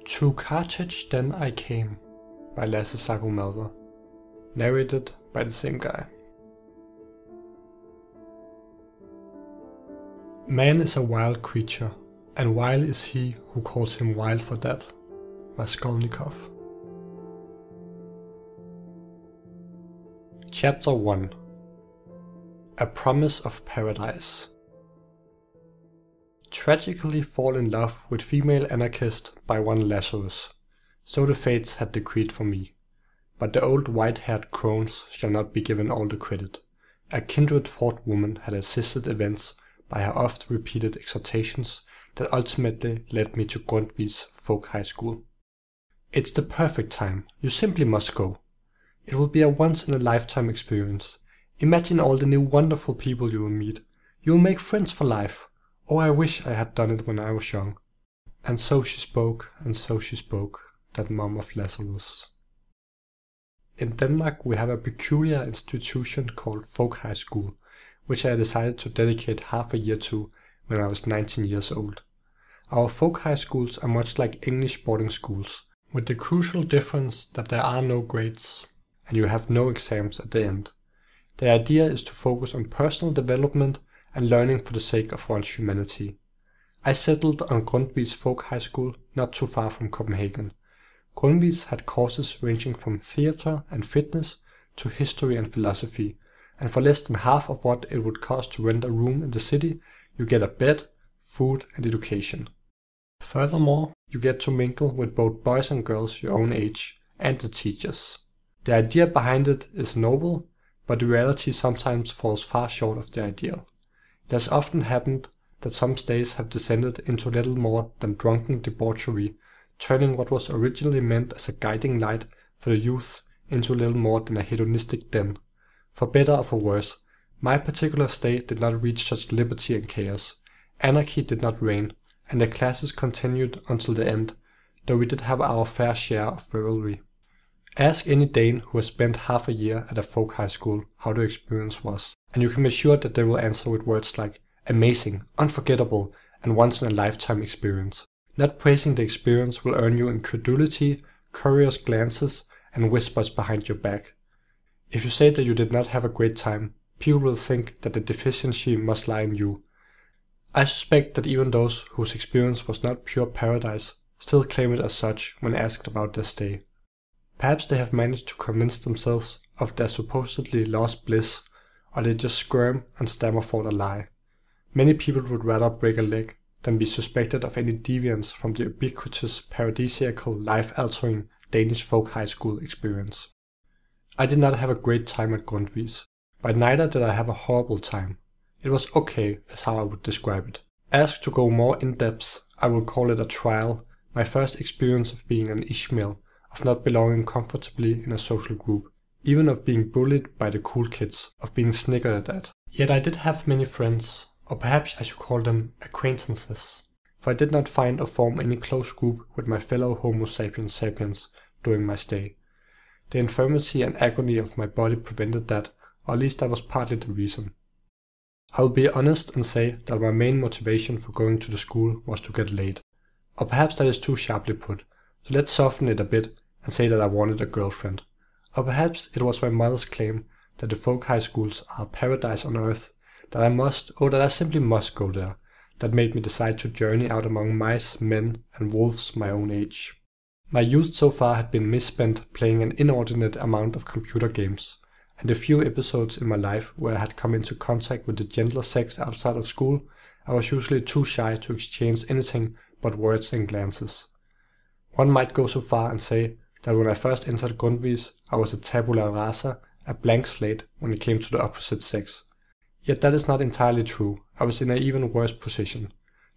To Carthage then I came, by Lazarus, narrated by the same guy. Man is a wild creature, and wild is he who calls him wild for that. Raskolnikov. Chapter 1. A Promise of Paradise. Tragically fall in love with female anarchist by one Lazarus, so the fates had decreed for me. But the old white-haired crones shall not be given all the credit. A kindred thought woman had assisted events by her oft-repeated exhortations that ultimately led me to Grundtvig's Folk High School. It's the perfect time, you simply must go. It will be a once-in-a-lifetime experience. Imagine all the new wonderful people you will meet. You will make friends for life. Oh, I wish I had done it when I was young. And so she spoke, that mom of Lazarus. In Denmark we have a peculiar institution called Folk High School, which I decided to dedicate half a year to when I was 19 years old. Our folk high schools are much like English boarding schools, with the crucial difference that there are no grades, and you have no exams at the end. The idea is to focus on personal development and learning for the sake of one's humanity. I settled on Grundtvig's Folk High School not too far from Copenhagen. Grundtvig's had courses ranging from theatre and fitness to history and philosophy, and for less than half of what it would cost to rent a room in the city, you get a bed, food and education. Furthermore, you get to mingle with both boys and girls your own age, and the teachers. The idea behind it is noble, but the reality sometimes falls far short of the ideal. It has often happened that some stays have descended into little more than drunken debauchery, turning what was originally meant as a guiding light for the youth into little more than a hedonistic den. For better or for worse, my particular stay did not reach such liberty and chaos. Anarchy did not reign, and the classes continued until the end, though we did have our fair share of revelry. Ask any Dane who has spent half a year at a folk high school how the experience was, and you can be sure that they will answer with words like amazing, unforgettable, and once-in-a-lifetime experience. Not praising the experience will earn you incredulity, curious glances, and whispers behind your back. If you say that you did not have a great time, people will think that the deficiency must lie in you. I suspect that even those whose experience was not pure paradise still claim it as such when asked about their stay. Perhaps they have managed to convince themselves of their supposedly lost bliss, or they just squirm and stammer for a lie. Many people would rather break a leg than be suspected of any deviance from the ubiquitous, paradisiacal, life-altering Danish Folk High School experience. I did not have a great time at Grundtvig's, but neither did I have a horrible time. It was okay, is how I would describe it. Asked to go more in-depth, I would call it a trial, my first experience of being an Ishmael, of not belonging comfortably in a social group, even of being bullied by the cool kids, of being snickered at. Yet I did have many friends, or perhaps I should call them acquaintances, for I did not find or form any close group with my fellow Homo sapiens during my stay. The infirmity and agony of my body prevented that, or at least that was partly the reason. I will be honest and say that my main motivation for going to the school was to get laid. Or perhaps that is too sharply put, so let's soften it a bit and say that I wanted a girlfriend. Or perhaps it was my mother's claim that the folk high schools are a paradise on earth, that I must, or that I simply must go there, that made me decide to journey out among mice, men, and wolves my own age. My youth so far had been misspent playing an inordinate amount of computer games, and the few episodes in my life where I had come into contact with the gentler sex outside of school, I was usually too shy to exchange anything but words and glances. One might go so far and say that when I first entered Grundtvig's, I was a tabula rasa, a blank slate when it came to the opposite sex. Yet that is not entirely true. I was in an even worse position.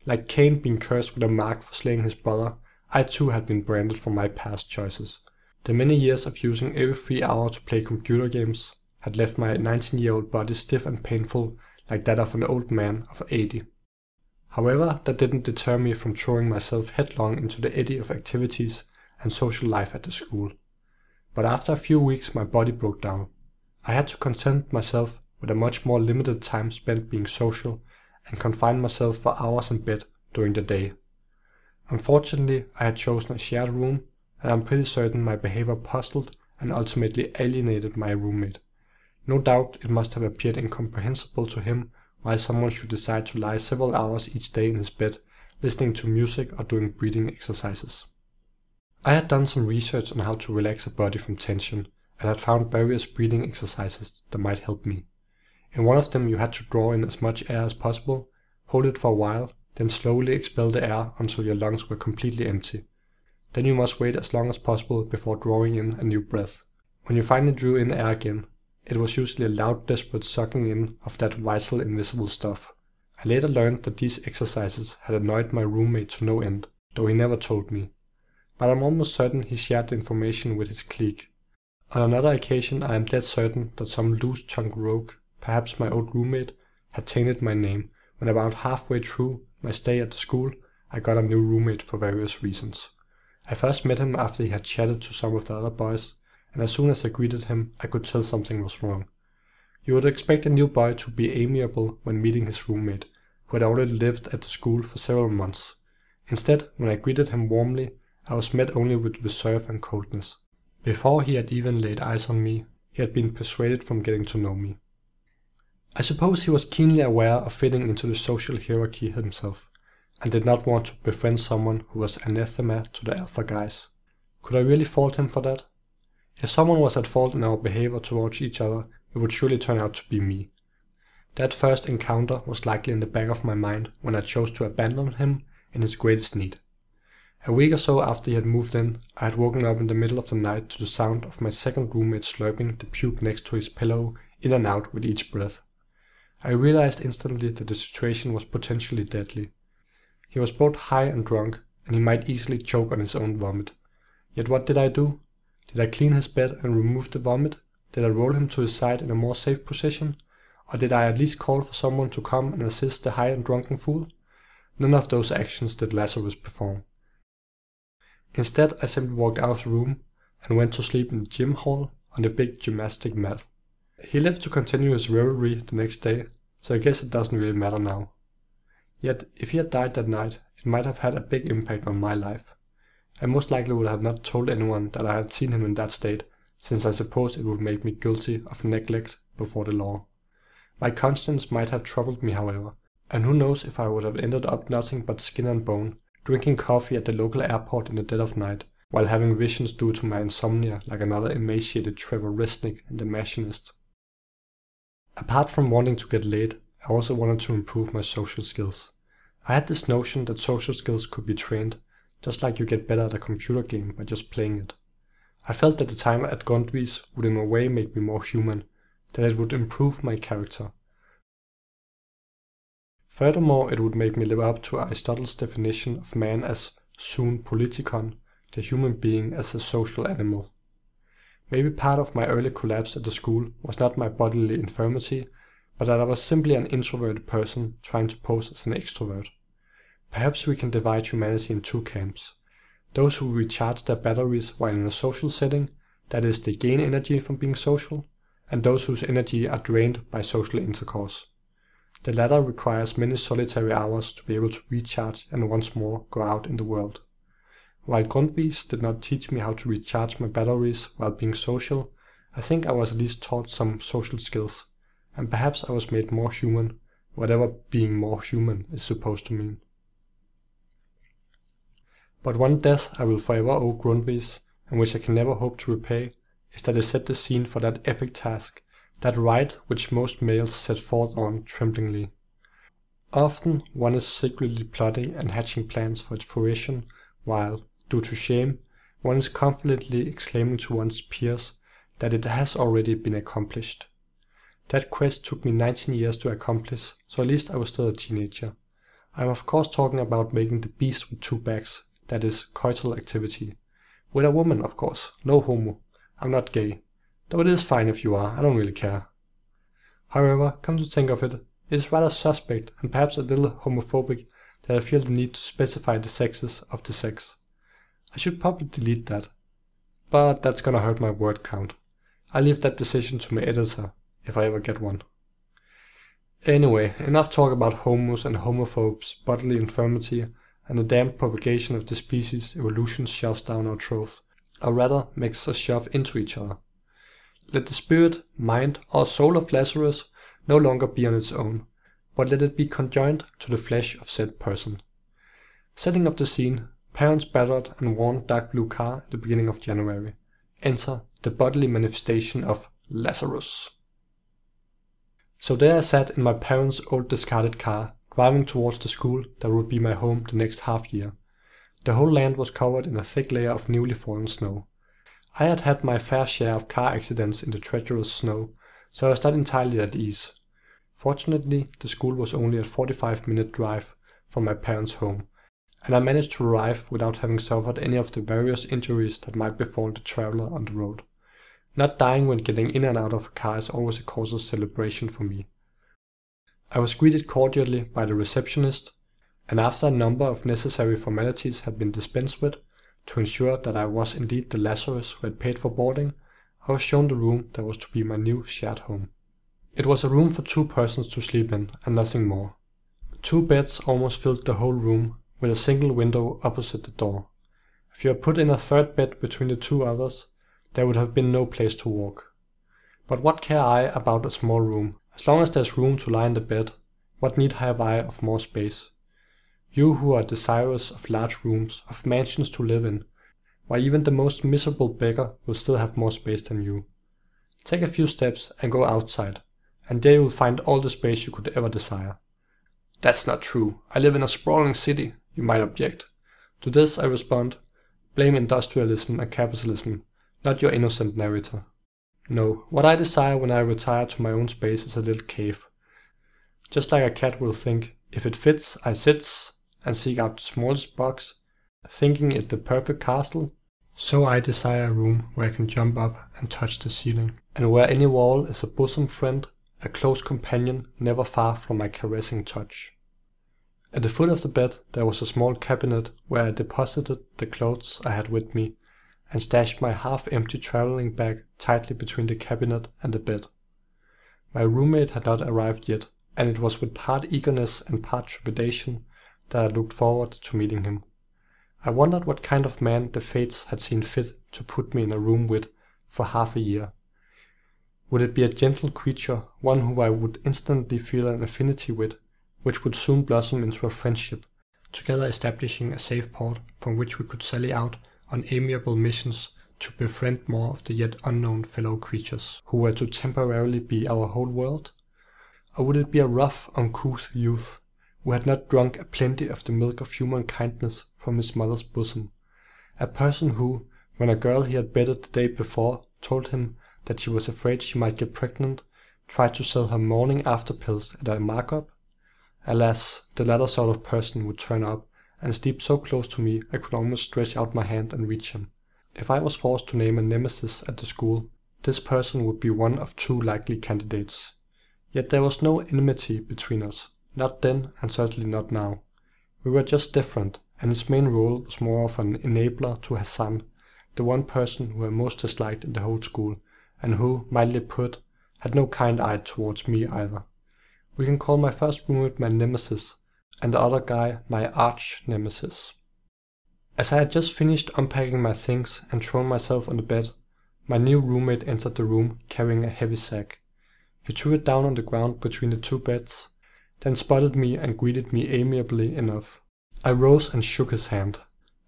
Like Cain being cursed with a mark for slaying his brother, I too had been branded for my past choices. The many years of using every free hour to play computer games had left my 19-year-old body stiff and painful like that of an old man of 80. However, that didn't deter me from throwing myself headlong into the eddy of activities and social life at the school. But after a few weeks my body broke down. I had to content myself with a much more limited time spent being social and confine myself for hours in bed during the day. Unfortunately, I had chosen a shared room, and I'm pretty certain my behavior puzzled and ultimately alienated my roommate. No doubt it must have appeared incomprehensible to him why someone should decide to lie several hours each day in his bed, listening to music or doing breathing exercises. I had done some research on how to relax a body from tension, and had found various breathing exercises that might help me. In one of them you had to draw in as much air as possible, hold it for a while, then slowly expel the air until your lungs were completely empty. Then you must wait as long as possible before drawing in a new breath. When you finally drew in air again, it was usually a loud, desperate sucking in of that vital, invisible stuff. I later learned that these exercises had annoyed my roommate to no end, though he never told me. But I'm almost certain he shared the information with his clique. On another occasion I am dead certain that some loose-tongued rogue, perhaps my old roommate, had tainted my name, when about halfway through my stay at the school I got a new roommate for various reasons. I first met him after he had chatted to some of the other boys, and as soon as I greeted him I could tell something was wrong. You would expect a new boy to be amiable when meeting his roommate, who had already lived at the school for several months. Instead, when I greeted him warmly, I was met only with reserve and coldness. Before he had even laid eyes on me, he had been persuaded from getting to know me. I suppose he was keenly aware of fitting into the social hierarchy himself, and did not want to befriend someone who was anathema to the alpha guys. Could I really fault him for that? If someone was at fault in our behavior towards each other, it would surely turn out to be me. That first encounter was likely in the back of my mind when I chose to abandon him in his greatest need. A week or so after he had moved in, I had woken up in the middle of the night to the sound of my second roommate slurping the puke next to his pillow in and out with each breath. I realized instantly that the situation was potentially deadly. He was both high and drunk, and he might easily choke on his own vomit. Yet what did I do? Did I clean his bed and remove the vomit? Did I roll him to his side in a more safe position? Or did I at least call for someone to come and assist the high and drunken fool? None of those actions did Lazarus perform. Instead, I simply walked out of the room and went to sleep in the gym hall on the big gymnastic mat. He lived to continue his revelry the next day, so I guess it doesn't really matter now. Yet, if he had died that night, it might have had a big impact on my life. I most likely would have not told anyone that I had seen him in that state, since I suppose it would make me guilty of neglect before the law. My conscience might have troubled me, however, and who knows if I would have ended up nothing but skin and bone, drinking coffee at the local airport in the dead of night, while having visions due to my insomnia like another emaciated Trevor Resnick in The Machinist. Apart from wanting to get laid, I also wanted to improve my social skills. I had this notion that social skills could be trained, just like you get better at a computer game by just playing it. I felt that the time at Grundtvig's would in a way make me more human, that it would improve my character. Furthermore, it would make me live up to Aristotle's definition of man as zoon politikon, the human being as a social animal. Maybe part of my early collapse at the school was not my bodily infirmity, but that I was simply an introverted person trying to pose as an extrovert. Perhaps we can divide humanity in two camps. Those who recharge their batteries while in a social setting, that is, they gain energy from being social, and those whose energy are drained by social intercourse. The latter requires many solitary hours to be able to recharge and once more go out in the world. While Grundtvig did not teach me how to recharge my batteries while being social, I think I was at least taught some social skills, and perhaps I was made more human, whatever being more human is supposed to mean. But one death I will forever owe Grundtvig, and which I can never hope to repay, is that it set the scene for that epic task, that rite which most males set forth on tremblingly. Often one is secretly plotting and hatching plans for its fruition, while, due to shame, one is confidently exclaiming to one's peers that it has already been accomplished. That quest took me 19 years to accomplish, so at least I was still a teenager. I am of course talking about making the beast with two backs, that is, coital activity. With a woman, of course, no homo. I'm not gay. Though it is fine if you are, I don't really care. However, come to think of it, it is rather suspect and perhaps a little homophobic that I feel the need to specify the sexes of the sex. I should probably delete that. But that's gonna hurt my word count. I'll leave that decision to my editor, if I ever get one. Anyway, enough talk about homos and homophobes, bodily infirmity, and the damned propagation of the species evolution shoves down our throats, or rather makes us shove into each other. Let the spirit, mind, or soul of Lazarus no longer be on its own, but let it be conjoined to the flesh of said person. Setting of the scene, parents' battered and worn dark blue car at the beginning of January. Enter the bodily manifestation of Lazarus. So there I sat in my parents' old discarded car, driving towards the school that would be my home the next half year. The whole land was covered in a thick layer of newly fallen snow. I had had my fair share of car accidents in the treacherous snow, so I was not entirely at ease. Fortunately, the school was only a 45-minute drive from my parents' home, and I managed to arrive without having suffered any of the various injuries that might befall the traveler on the road. Not dying when getting in and out of a car is always a cause of celebration for me. I was greeted cordially by the receptionist, and after a number of necessary formalities had been dispensed with, to ensure that I was indeed the Lazarus who had paid for boarding, I was shown the room that was to be my new shared home. It was a room for 2 persons to sleep in, and nothing more. 2 beds almost filled the whole room, with a single window opposite the door. If you had put in a 3rd bed between the 2 others, there would have been no place to walk. But what care I about a small room? As long as there's room to lie in the bed, what need have I of more space? You who are desirous of large rooms, of mansions to live in, why even the most miserable beggar will still have more space than you. Take a few steps and go outside, and there you will find all the space you could ever desire. That's not true. I live in a sprawling city, you might object. To this I respond, blame industrialism and capitalism, not your innocent narrator. No, what I desire when I retire to my own space is a little cave. Just like a cat will think, if it fits, I sits, and seek out the smallest box, thinking it the perfect castle, so I desire a room where I can jump up and touch the ceiling, and where any wall is a bosom friend, a close companion never far from my caressing touch. At the foot of the bed there was a small cabinet where I deposited the clothes I had with me, and stashed my half-empty traveling bag tightly between the cabinet and the bed. My roommate had not arrived yet, and it was with part eagerness and part trepidation that I looked forward to meeting him. I wondered what kind of man the fates had seen fit to put me in a room with for half a year. Would it be a gentle creature, one who I would instantly feel an affinity with, which would soon blossom into a friendship, together establishing a safe port from which we could sally out on amiable missions to befriend more of the yet unknown fellow creatures who were to temporarily be our whole world? Or would it be a rough, uncouth youth who had not drunk a plenty of the milk of human kindness from his mother's bosom, a person who, when a girl he had bedded the day before told him that she was afraid she might get pregnant, tried to sell her morning after pills at a markup? Alas, the latter sort of person would turn up and sleep so close to me I could almost stretch out my hand and reach him. If I was forced to name a nemesis at the school, this person would be one of 2 likely candidates. Yet there was no enmity between us, not then and certainly not now. We were just different, and his main role was more of an enabler to Hassan, the one person who I most disliked in the whole school, and who, mildly put, had no kind eye towards me either. We can call my first roommate my nemesis, and the other guy my arch-nemesis. As I had just finished unpacking my things and thrown myself on the bed, my new roommate entered the room carrying a heavy sack. He threw it down on the ground between the 2 beds, then spotted me and greeted me amiably enough. I rose and shook his hand.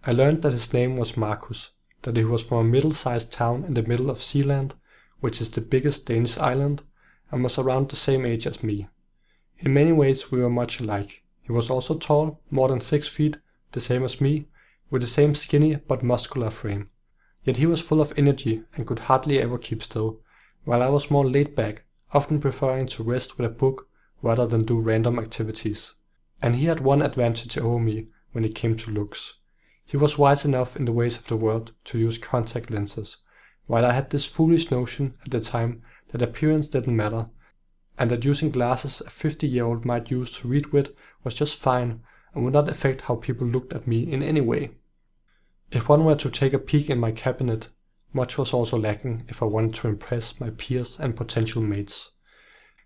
I learned that his name was Marcus, that he was from a middle-sized town in the middle of Sealand, which is the biggest Danish island, and was around the same age as me. In many ways we were much alike. He was also tall, more than 6 feet, the same as me, with the same skinny but muscular frame. Yet he was full of energy and could hardly ever keep still, while I was more laid back, often preferring to rest with a book rather than do random activities. And he had one advantage over me when it came to looks. He was wise enough in the ways of the world to use contact lenses, while I had this foolish notion at the time that appearance didn't matter, and that using glasses a 50-year-old might use to read with was just fine and would not affect how people looked at me in any way. If one were to take a peek in my cabinet, much was also lacking if I wanted to impress my peers and potential mates.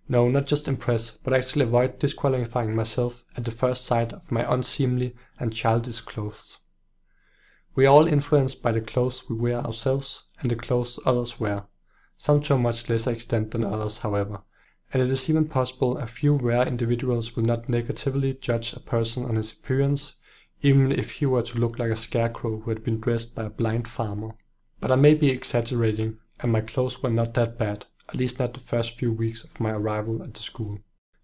No, not just impress, but actually avoid disqualifying myself at the first sight of my unseemly and childish clothes. We are all influenced by the clothes we wear ourselves and the clothes others wear, some to a much lesser extent than others, however, and it is even possible a few rare individuals will not negatively judge a person on his appearance, even if he were to look like a scarecrow who had been dressed by a blind farmer. But I may be exaggerating, and my clothes were not that bad, at least not the first few weeks of my arrival at the school.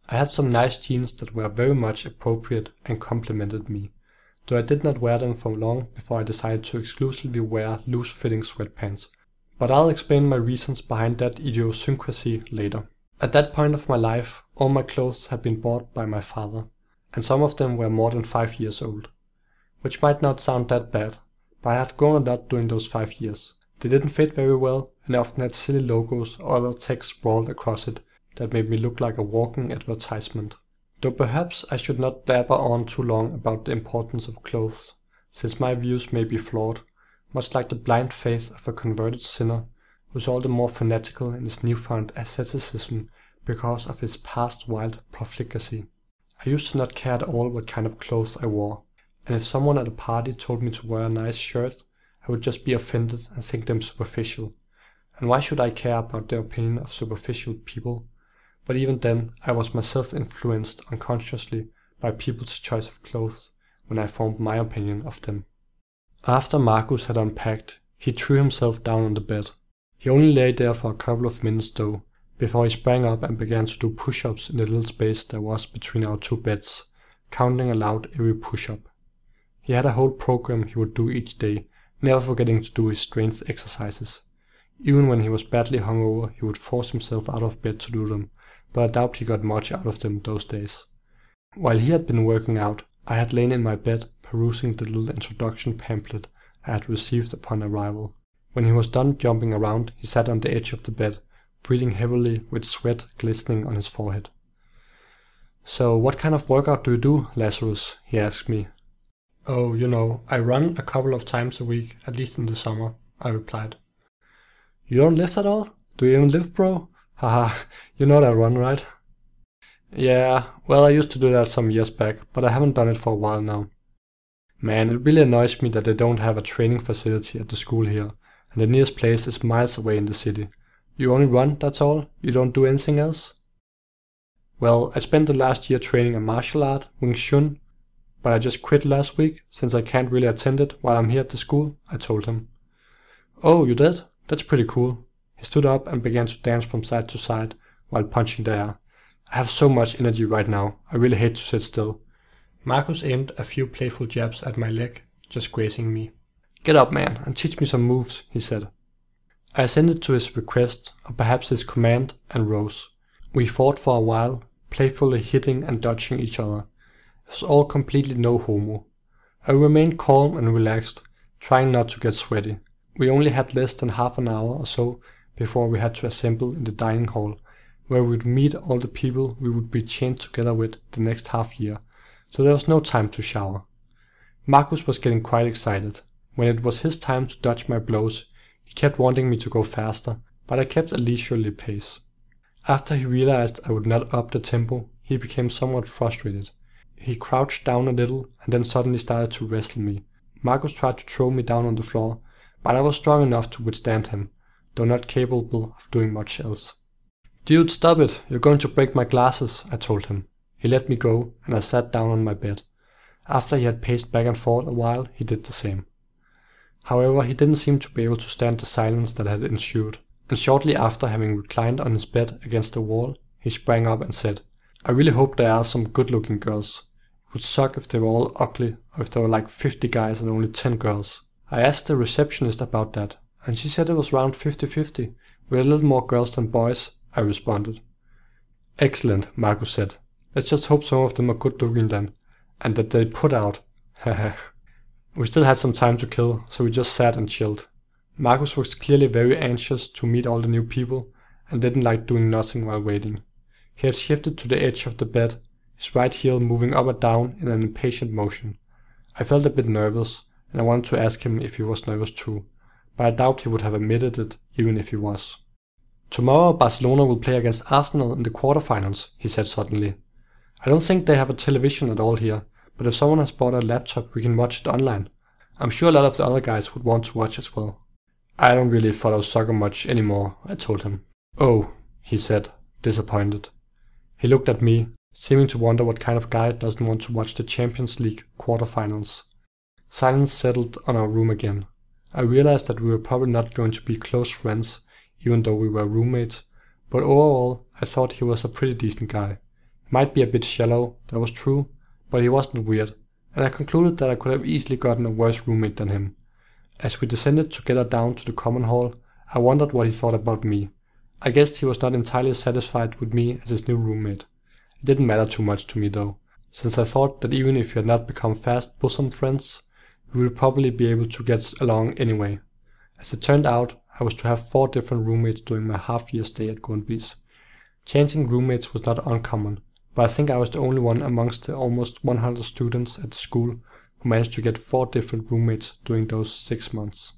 I had some nice jeans that were very much appropriate and complimented me, though I did not wear them for long before I decided to exclusively wear loose-fitting sweatpants. But I'll explain my reasons behind that idiosyncrasy later. At that point of my life, all my clothes had been bought by my father, and some of them were more than 5 years old. Which might not sound that bad, but I had grown a lot during those 5 years. They didn't fit very well, and often had silly logos or other text sprawled across it that made me look like a walking advertisement. Though perhaps I should not blabber on too long about the importance of clothes, since my views may be flawed, much like the blind faith of a converted sinner, who is all the more fanatical in his newfound asceticism because of his past wild profligacy. I used to not care at all what kind of clothes I wore, and if someone at a party told me to wear a nice shirt, I would just be offended and think them superficial. And why should I care about the opinion of superficial people? But even then, I was myself influenced unconsciously by people's choice of clothes when I formed my opinion of them. After Marcus had unpacked, he threw himself down on the bed. He only lay there for a couple of minutes though, before he sprang up and began to do push-ups in the little space there was between our two beds, counting aloud every push-up. He had a whole program he would do each day, never forgetting to do his strength exercises. Even when he was badly hungover, he would force himself out of bed to do them, but I doubt he got much out of them those days. While he had been working out, I had lain in my bed perusing the little introduction pamphlet I had received upon arrival. When he was done jumping around, he sat on the edge of the bed, breathing heavily with sweat glistening on his forehead. "So what kind of workout do you do, Lazarus?" he asked me. "Oh, I run a couple of times a week, at least in the summer," I replied. "You don't lift at all? Do you even lift, bro? Haha, you know that one, right?" "Yeah, well, I used to do that some years back, but I haven't done it for a while now." "Man, it really annoys me that they don't have a training facility at the school here, and the nearest place is miles away in the city. You only run, that's all? You don't do anything else?" "Well, I spent the last year training a martial art, Wing Chun, but I just quit last week, since I can't really attend it while I'm here at the school," I told him. "Oh, you did? That's pretty cool." He stood up and began to dance from side to side while punching the air. "I have so much energy right now, I really hate to sit still." Marcus aimed a few playful jabs at my leg, just grazing me. "Get up, man, and teach me some moves," he said. I assented to his request, or perhaps his command, and rose. We fought for a while, playfully hitting and dodging each other. It was all completely no homo. I remained calm and relaxed, trying not to get sweaty. We only had less than half an hour or so before we had to assemble in the dining hall, where we would meet all the people we would be chained together with the next half year, so there was no time to shower. Marcus was getting quite excited. When it was his time to dodge my blows, he kept wanting me to go faster, but I kept a leisurely pace. After he realized I would not up the tempo, he became somewhat frustrated. He crouched down a little and then suddenly started to wrestle me. Marcus tried to throw me down on the floor, but I was strong enough to withstand him, though not capable of doing much else. "Dude, stop it! You're going to break my glasses," I told him. He let me go, and I sat down on my bed. After he had paced back and forth a while, he did the same. However, he didn't seem to be able to stand the silence that had ensued, and shortly after having reclined on his bed against the wall, he sprang up and said, "I really hope there are some good-looking girls. It would suck if they were all ugly, or if there were like 50 guys and only 10 girls. I asked the receptionist about that, and she said it was around 50-50, with a little more girls than boys," I responded. "Excellent," Marcus said. "Let's just hope some of them are good-looking then, and that they put out. Haha." We still had some time to kill, so we just sat and chilled. Marcus was clearly very anxious to meet all the new people, and didn't like doing nothing while waiting. He had shifted to the edge of the bed, his right heel moving up and down in an impatient motion. I felt a bit nervous, and I wanted to ask him if he was nervous too, but I doubt he would have admitted it even if he was. Tomorrow Barcelona will play against Arsenal in the quarterfinals, he said suddenly. I don't think they have a television at all here, but if someone has bought a laptop we can watch it online. I'm sure a lot of the other guys would want to watch as well. I don't really follow soccer much anymore, I told him. Oh, he said, disappointed. He looked at me, seeming to wonder what kind of guy doesn't want to watch the Champions League quarterfinals. Silence settled on our room again. I realized that we were probably not going to be close friends, even though we were roommates, but overall I thought he was a pretty decent guy. He might be a bit shallow, that was true, but he wasn't weird, and I concluded that I could have easily gotten a worse roommate than him. As we descended together down to the common hall, I wondered what he thought about me. I guessed he was not entirely satisfied with me as his new roommate. It didn't matter too much to me though, since I thought that even if we had not become fast bosom friends, we would probably be able to get along anyway. As it turned out, I was to have 4 different roommates during my half-year stay at Grundtvigs. Changing roommates was not uncommon, but I think I was the only one amongst the almost 100 students at the school who managed to get 4 different roommates during those 6 months.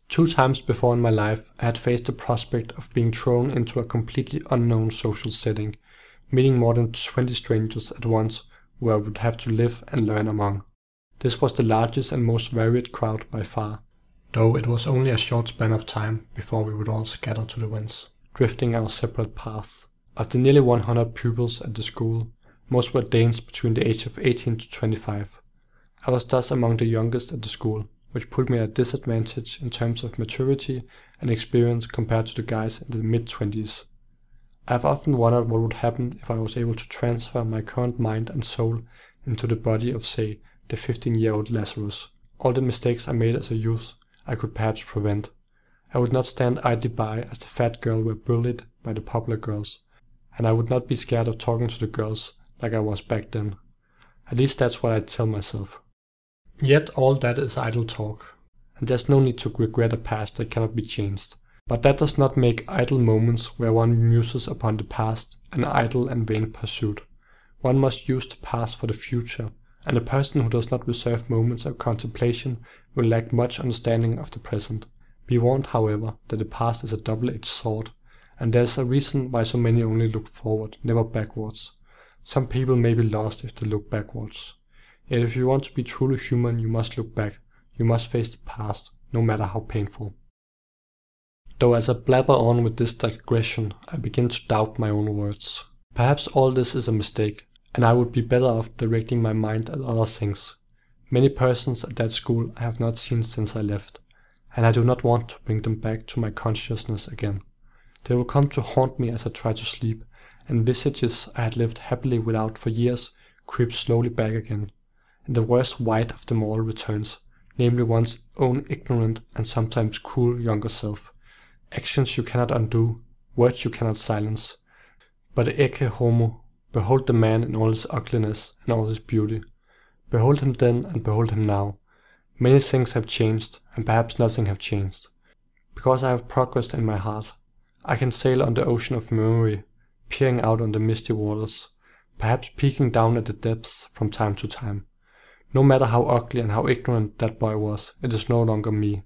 2 times before in my life I had faced the prospect of being thrown into a completely unknown social setting, meeting more than 20 strangers at once who I would have to live and learn among. This was the largest and most varied crowd by far, though it was only a short span of time before we would all scatter to the winds, drifting our separate paths. Of the nearly 100 pupils at the school, most were Danes between the age of 18 to 25. I was thus among the youngest at the school, which put me at a disadvantage in terms of maturity and experience compared to the guys in the mid-20s. I have often wondered what would happen if I was able to transfer my current mind and soul into the body of, say, the 15-year-old Lazarus. All the mistakes I made as a youth I could perhaps prevent. I would not stand idly by as the fat girl were bullied by the popular girls, and I would not be scared of talking to the girls like I was back then. At least that's what I tell myself. Yet all that is idle talk, and there's no need to regret a past that cannot be changed. But that does not make idle moments where one muses upon the past an idle and vain pursuit. One must use the past for the future, and a person who does not reserve moments of contemplation will lack much understanding of the present. Be warned, however, that the past is a double-edged sword, and there's a reason why so many only look forward, never backwards. Some people may be lost if they look backwards. Yet if you want to be truly human, you must look back. You must face the past, no matter how painful. Though as I blabber on with this digression, I begin to doubt my own words. Perhaps all this is a mistake, and I would be better off directing my mind at other things. Many persons at that school I have not seen since I left, and I do not want to bring them back to my consciousness again. They will come to haunt me as I try to sleep, and visages I had lived happily without for years creep slowly back again. And the worst white of them all returns, namely one's own ignorant and sometimes cruel younger self. Actions you cannot undo, words you cannot silence. But ecce homo, behold the man in all his ugliness and all his beauty. Behold him then and behold him now. Many things have changed, and perhaps nothing have changed. Because I have progressed in my heart, I can sail on the ocean of memory, peering out on the misty waters, perhaps peeking down at the depths from time to time. No matter how ugly and how ignorant that boy was, it is no longer me.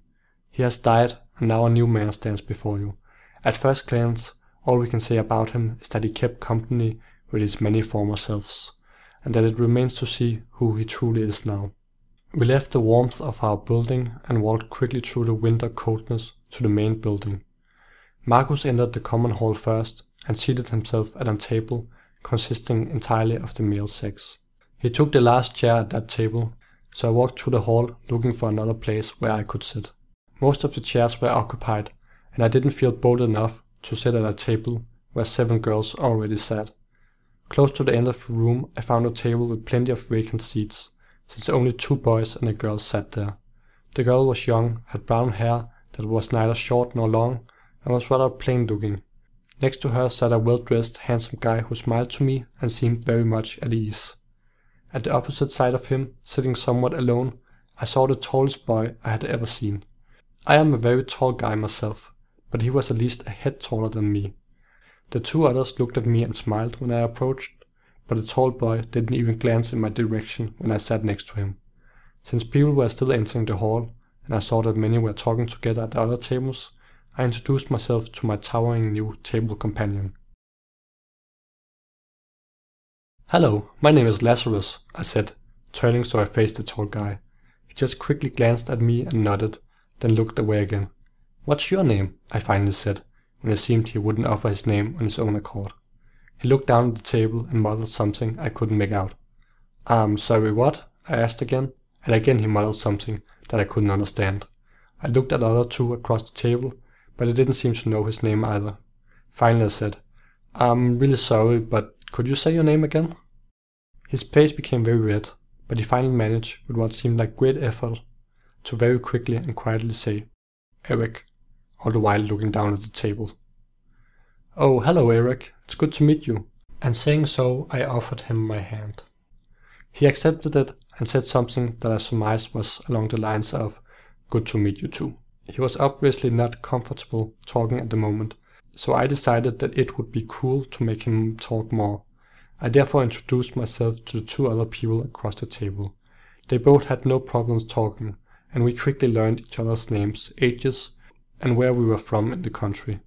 He has died, and now a new man stands before you. At first glance, all we can say about him is that he kept company with his many former selves, and that it remains to see who he truly is now. We left the warmth of our building and walked quickly through the winter coldness to the main building. Marcus entered the common hall first and seated himself at a table consisting entirely of the male sex. He took the last chair at that table, so I walked through the hall looking for another place where I could sit. Most of the chairs were occupied, and I didn't feel bold enough to sit at a table where 7 girls already sat. Close to the end of the room I found a table with plenty of vacant seats, since only 2 boys and a girl sat there. The girl was young, had brown hair that was neither short nor long, and was rather plain looking. Next to her sat a well-dressed, handsome guy who smiled to me and seemed very much at ease. At the opposite side of him, sitting somewhat alone, I saw the tallest boy I had ever seen. I am a very tall guy myself, but he was at least a head taller than me. The 2 others looked at me and smiled when I approached, but the tall boy didn't even glance in my direction when I sat next to him. Since people were still entering the hall, and I saw that many were talking together at the other tables, I introduced myself to my towering new table companion. "Hello, my name is Lazarus," I said, turning so I faced the tall guy. He just quickly glanced at me and nodded, then looked away again. "What's your name?" I finally said, when it seemed he wouldn't offer his name on his own accord. He looked down at the table and muttered something I couldn't make out. Sorry, what?" I asked again, and again he muttered something that I couldn't understand. I looked at the other two across the table, but they didn't seem to know his name either. Finally I said, "I'm really sorry, but could you say your name again?" His face became very red, but he finally managed, with what seemed like great effort, to very quickly and quietly say, "Eric," all the while looking down at the table. "Oh, hello Eric, it's good to meet you," and saying so I offered him my hand. He accepted it and said something that I surmised was along the lines of, "Good to meet you too." He was obviously not comfortable talking at the moment, so I decided that it would be cool to make him talk more. I therefore introduced myself to the two other people across the table. They both had no problems talking, and we quickly learned each other's names, ages, and where we were from in the country.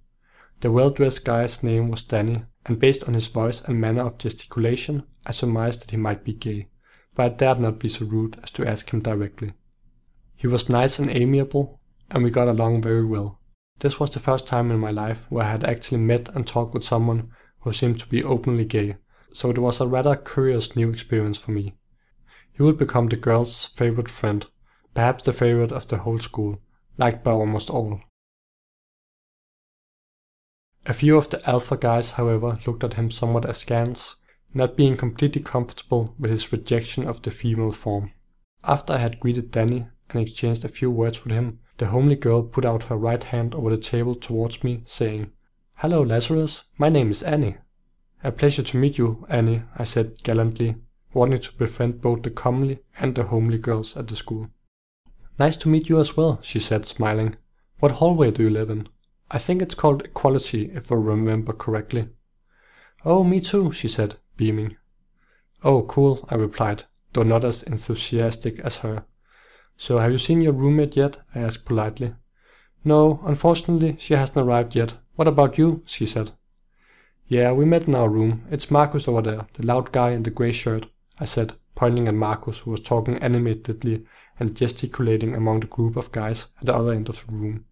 The well-dressed guy's name was Danny, and based on his voice and manner of gesticulation, I surmised that he might be gay, but I dared not be so rude as to ask him directly. He was nice and amiable, and we got along very well. This was the first time in my life where I had actually met and talked with someone who seemed to be openly gay, so it was a rather curious new experience for me. He would become the girls' favorite friend, perhaps the favorite of the whole school, liked by almost all. A few of the alpha guys, however, looked at him somewhat askance, not being completely comfortable with his rejection of the female form. After I had greeted Danny and exchanged a few words with him, the homely girl put out her right hand over the table towards me, saying, "Hello, Lazarus, my name is Annie." "A pleasure to meet you, Annie," I said gallantly, wanting to befriend both the comely and the homely girls at the school. "Nice to meet you as well," she said, smiling. "What hallway do you live in?" "I think it's called Equality, if I remember correctly." "Oh, me too," she said, beaming. "Oh, cool," I replied, though not as enthusiastic as her. "So have you seen your roommate yet?" I asked politely. "No, unfortunately, she hasn't arrived yet. What about you?" she said. "Yeah, we met in our room. It's Marcus over there, the loud guy in the grey shirt," I said, pointing at Marcus, who was talking animatedly and gesticulating among the group of guys at the other end of the room.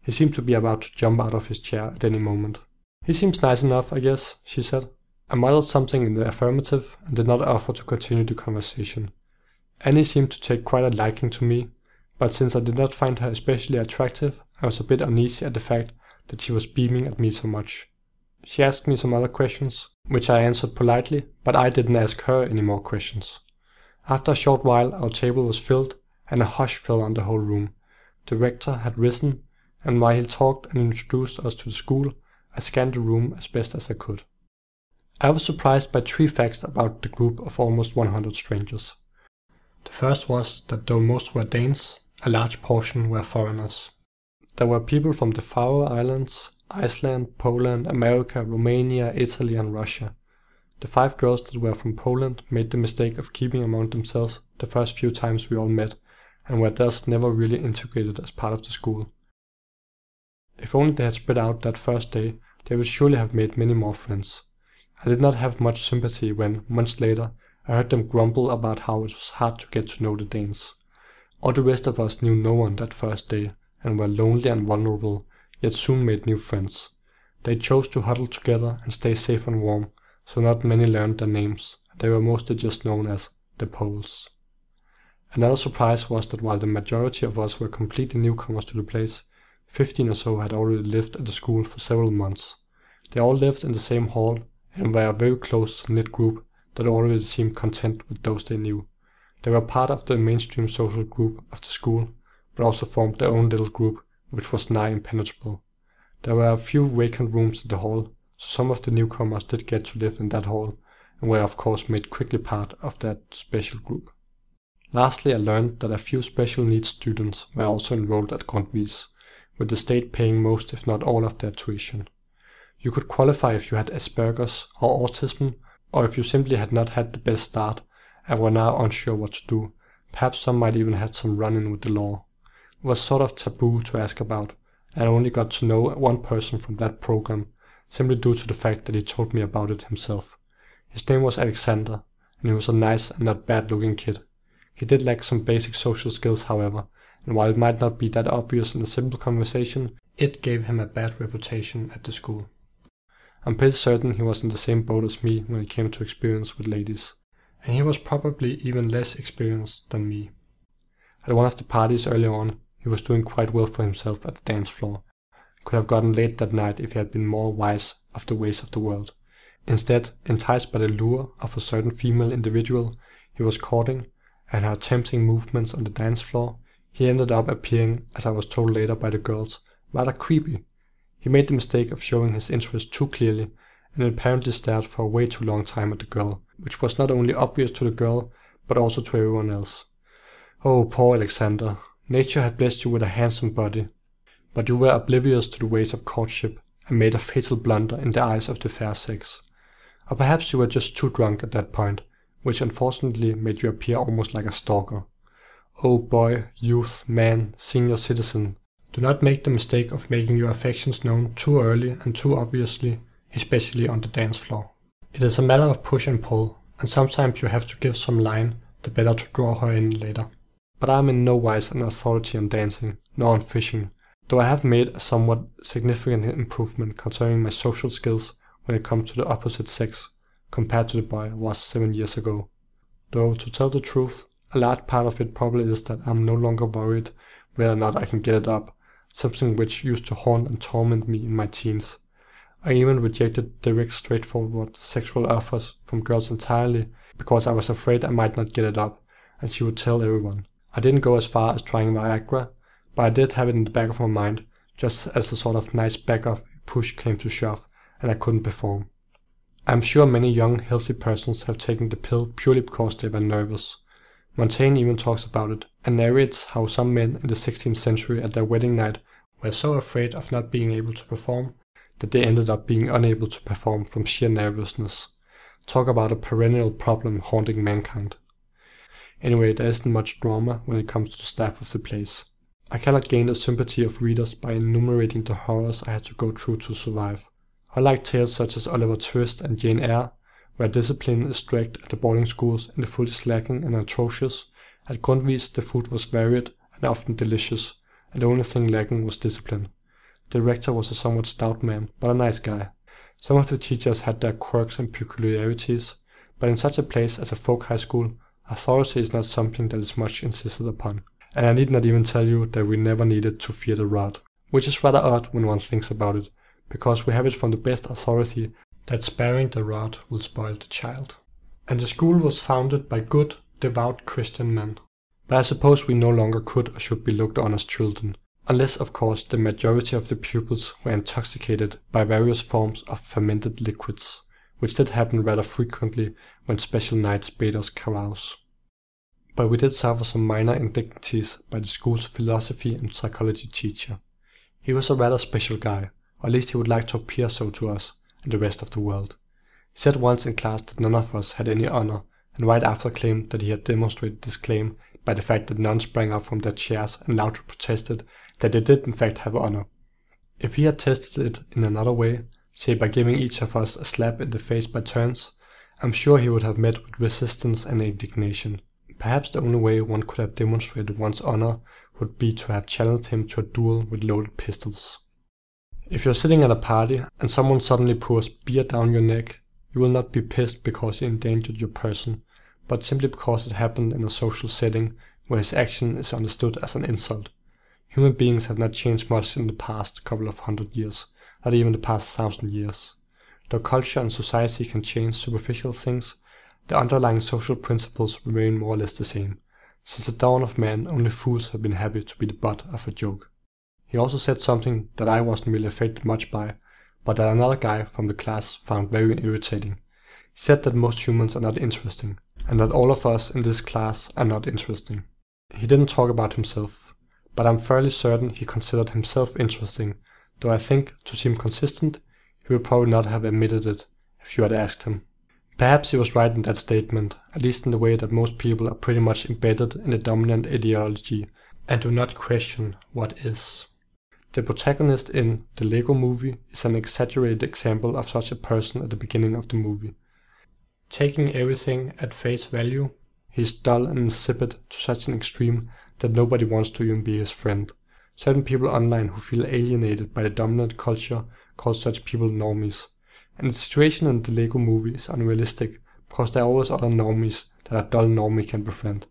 He seemed to be about to jump out of his chair at any moment. "He seems nice enough, I guess," she said. I muttered something in the affirmative and did not offer to continue the conversation. Annie seemed to take quite a liking to me, but since I did not find her especially attractive, I was a bit uneasy at the fact that she was beaming at me so much. She asked me some other questions, which I answered politely, but I didn't ask her any more questions. After a short while our table was filled, and a hush fell on the whole room. The rector had risen, and while he talked and introduced us to the school, I scanned the room as best as I could. I was surprised by 3 facts about the group of almost 100 strangers. The first was that though most were Danes, a large portion were foreigners. There were people from the Faroe Islands, Iceland, Poland, America, Romania, Italy and Russia. The 5 girls that were from Poland made the mistake of keeping among themselves the first few times we all met, and were thus never really integrated as part of the school. If only they had spread out that first day, they would surely have made many more friends. I did not have much sympathy when, months later, I heard them grumble about how it was hard to get to know the Danes. All the rest of us knew no one that first day, and were lonely and vulnerable, yet soon made new friends. They chose to huddle together and stay safe and warm, so not many learned their names, and they were mostly just known as the Poles. Another surprise was that while the majority of us were completely newcomers to the place, 15 or so had already lived at the school for several months. They all lived in the same hall, and were a very close-knit group that already seemed content with those they knew. They were part of the mainstream social group of the school, but also formed their own little group, which was nigh impenetrable. There were a few vacant rooms in the hall, so some of the newcomers did get to live in that hall, and were of course made quickly part of that special group. Lastly, I learned that a few special needs students were also enrolled at Grundtvigs, with the state paying most if not all of their tuition. You could qualify if you had Asperger's or autism, or if you simply had not had the best start and were now unsure what to do. Perhaps some might even have some run-in with the law. It was sort of taboo to ask about, and I only got to know one person from that program, simply due to the fact that he told me about it himself. His name was Alexander, and he was a nice and not bad looking kid. He did lack some basic social skills, however, and while it might not be that obvious in a simple conversation, it gave him a bad reputation at the school. I'm pretty certain he was in the same boat as me when it came to experience with ladies, and he was probably even less experienced than me. At one of the parties earlier on, he was doing quite well for himself at the dance floor. Could have gotten late that night if he had been more wise of the ways of the world. Instead, enticed by the lure of a certain female individual he was courting and her tempting movements on the dance floor, he ended up appearing, as I was told later by the girls, rather creepy. He made the mistake of showing his interest too clearly and apparently stared for a way too long time at the girl, which was not only obvious to the girl, but also to everyone else. Oh, poor Alexander. Nature had blessed you with a handsome body, but you were oblivious to the ways of courtship and made a fatal blunder in the eyes of the fair sex. Or perhaps you were just too drunk at that point, which unfortunately made you appear almost like a stalker. Oh boy, youth, man, senior citizen, do not make the mistake of making your affections known too early and too obviously, especially on the dance floor. It is a matter of push and pull, and sometimes you have to give some line the better to draw her in later. But I am in no wise an authority on dancing, nor on fishing, though I have made a somewhat significant improvement concerning my social skills when it comes to the opposite sex, compared to the boy I was 7 years ago. Though, to tell the truth, a large part of it probably is that I am no longer worried whether or not I can get it up, something which used to haunt and torment me in my teens. I even rejected direct, straightforward sexual offers from girls entirely because I was afraid I might not get it up, and she would tell everyone. I didn't go as far as trying Viagra, but I did have it in the back of my mind, just as a sort of nice backup if push came to shove and I couldn't perform. I'm sure many young, healthy persons have taken the pill purely because they were nervous. Montaigne even talks about it, and narrates how some men in the 16th century at their wedding night were so afraid of not being able to perform that they ended up being unable to perform from sheer nervousness. Talk about a perennial problem haunting mankind. Anyway, there isn't much drama when it comes to the staff of the place. I cannot gain the sympathy of readers by enumerating the horrors I had to go through to survive. Unlike tales such as Oliver Twist and Jane Eyre, where discipline is strict at the boarding schools and the food is lacking and atrocious, at Grundtvigs the food was varied and often delicious, and the only thing lacking was discipline. The rector was a somewhat stout man, but a nice guy. Some of the teachers had their quirks and peculiarities, but in such a place as a folk high school, authority is not something that is much insisted upon. And I need not even tell you that we never needed to fear the rod, which is rather odd when one thinks about it, because we have it from the best authority that sparing the rod will spoil the child. And the school was founded by good, devout Christian men. But I suppose we no longer could or should be looked on as children, unless of course the majority of the pupils were intoxicated by various forms of fermented liquids, which did happen rather frequently when special nights bade us carouse. But we did suffer some minor indignities by the school's philosophy and psychology teacher. He was a rather special guy, or at least he would like to appear so to us and the rest of the world. He said once in class that none of us had any honor, and right after claimed that he had demonstrated this claim by the fact that none sprang up from their chairs and loudly protested that they did in fact have honor. If he had tested it in another way, say by giving each of us a slap in the face by turns, I'm sure he would have met with resistance and indignation. Perhaps the only way one could have demonstrated one's honor would be to have challenged him to a duel with loaded pistols. If you're sitting at a party and someone suddenly pours beer down your neck, you will not be pissed because he endangered your person, but simply because it happened in a social setting where his action is understood as an insult. Human beings have not changed much in the past couple of 100 years, not even the past 1,000 years. Though culture and society can change superficial things, the underlying social principles remain more or less the same. Since the dawn of man, only fools have been happy to be the butt of a joke. He also said something that I wasn't really affected much by, but that another guy from the class found very irritating. He said that most humans are not interesting, and that all of us in this class are not interesting. He didn't talk about himself, but I'm fairly certain he considered himself interesting, though I think, to seem consistent, he would probably not have admitted it if you had asked him. Perhaps he was right in that statement, at least in the way that most people are pretty much embedded in the dominant ideology and do not question what is. The protagonist in the Lego Movie is an exaggerated example of such a person at the beginning of the movie. Taking everything at face value, he is dull and insipid to such an extreme that nobody wants to even be his friend. Certain people online who feel alienated by the dominant culture call such people normies. And the situation in the Lego Movie is unrealistic because there are always other normies that a dull normie can befriend.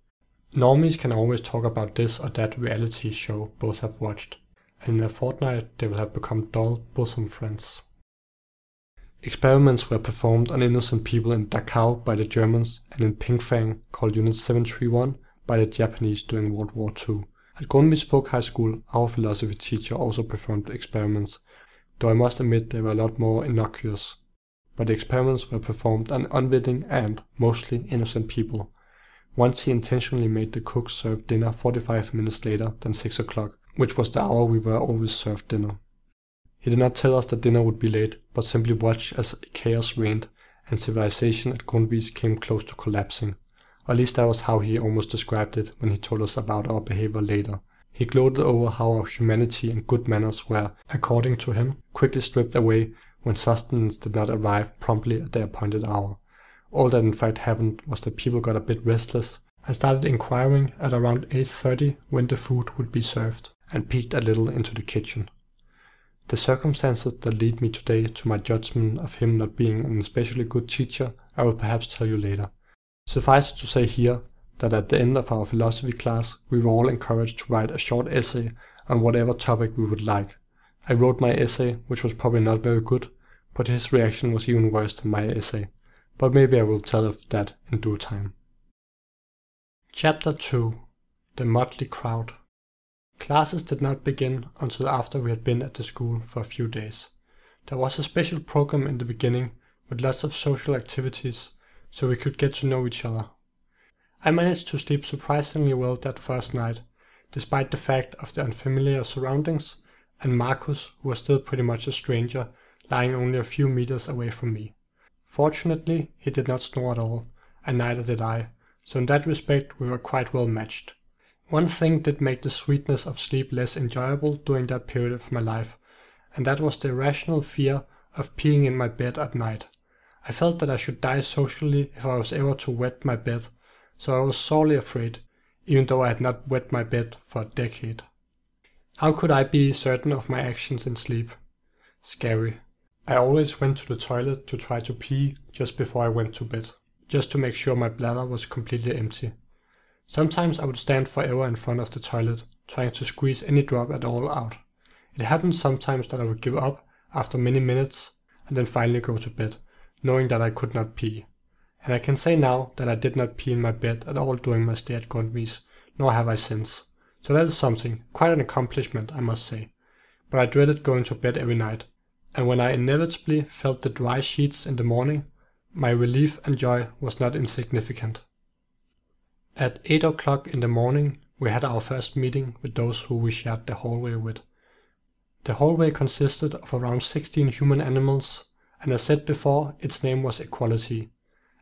Normies can always talk about this or that reality show both have watched, and in a fortnight they will have become dull bosom friends. Experiments were performed on innocent people in Dachau by the Germans and in Pingfang, called Unit 731, by the Japanese during World War II. At Danish Folk High School, our philosophy teacher also performed experiments, though I must admit they were a lot more innocuous. But the experiments were performed on unwitting and, mostly, innocent people. Once he intentionally made the cooks serve dinner 45 minutes later than 6 o'clock, which was the hour we were always served dinner. He did not tell us that dinner would be late, but simply watched as chaos reigned and civilization at Grundtvig came close to collapsing. Or at least that was how he almost described it when he told us about our behavior later. He gloated over how our humanity and good manners were, according to him, quickly stripped away when sustenance did not arrive promptly at the appointed hour. All that in fact happened was that people got a bit restless and started inquiring at around 8:30 when the food would be served, and peeked a little into the kitchen. The circumstances that lead me today to my judgment of him not being an especially good teacher I will perhaps tell you later. Suffice it to say here that at the end of our philosophy class we were all encouraged to write a short essay on whatever topic we would like. I wrote my essay, which was probably not very good, but his reaction was even worse than my essay. But maybe I will tell of that in due time. Chapter 2. The Motley Crowd. Classes did not begin until after we had been at the school for a few days. There was a special program in the beginning with lots of social activities, so we could get to know each other. I managed to sleep surprisingly well that first night, despite the fact of the unfamiliar surroundings, and Marcus, who was still pretty much a stranger, lying only a few meters away from me. Fortunately, he did not snore at all, and neither did I, so in that respect we were quite well matched. One thing did make the sweetness of sleep less enjoyable during that period of my life, and that was the irrational fear of peeing in my bed at night. I felt that I should die socially if I was ever to wet my bed, so I was sorely afraid, even though I had not wet my bed for a decade. How could I be certain of my actions in sleep? Scary. I always went to the toilet to try to pee just before I went to bed, just to make sure my bladder was completely empty. Sometimes I would stand forever in front of the toilet, trying to squeeze any drop at all out. It happened sometimes that I would give up after many minutes and then finally go to bed, knowing that I could not pee. And I can say now that I did not pee in my bed at all during my stay at Grundtvig, nor have I since. So that is something, quite an accomplishment, I must say. But I dreaded going to bed every night, and when I inevitably felt the dry sheets in the morning, my relief and joy was not insignificant. At 8 o'clock in the morning, we had our first meeting with those who we shared the hallway with. The hallway consisted of around 16 human animals, and as said before, its name was Equality.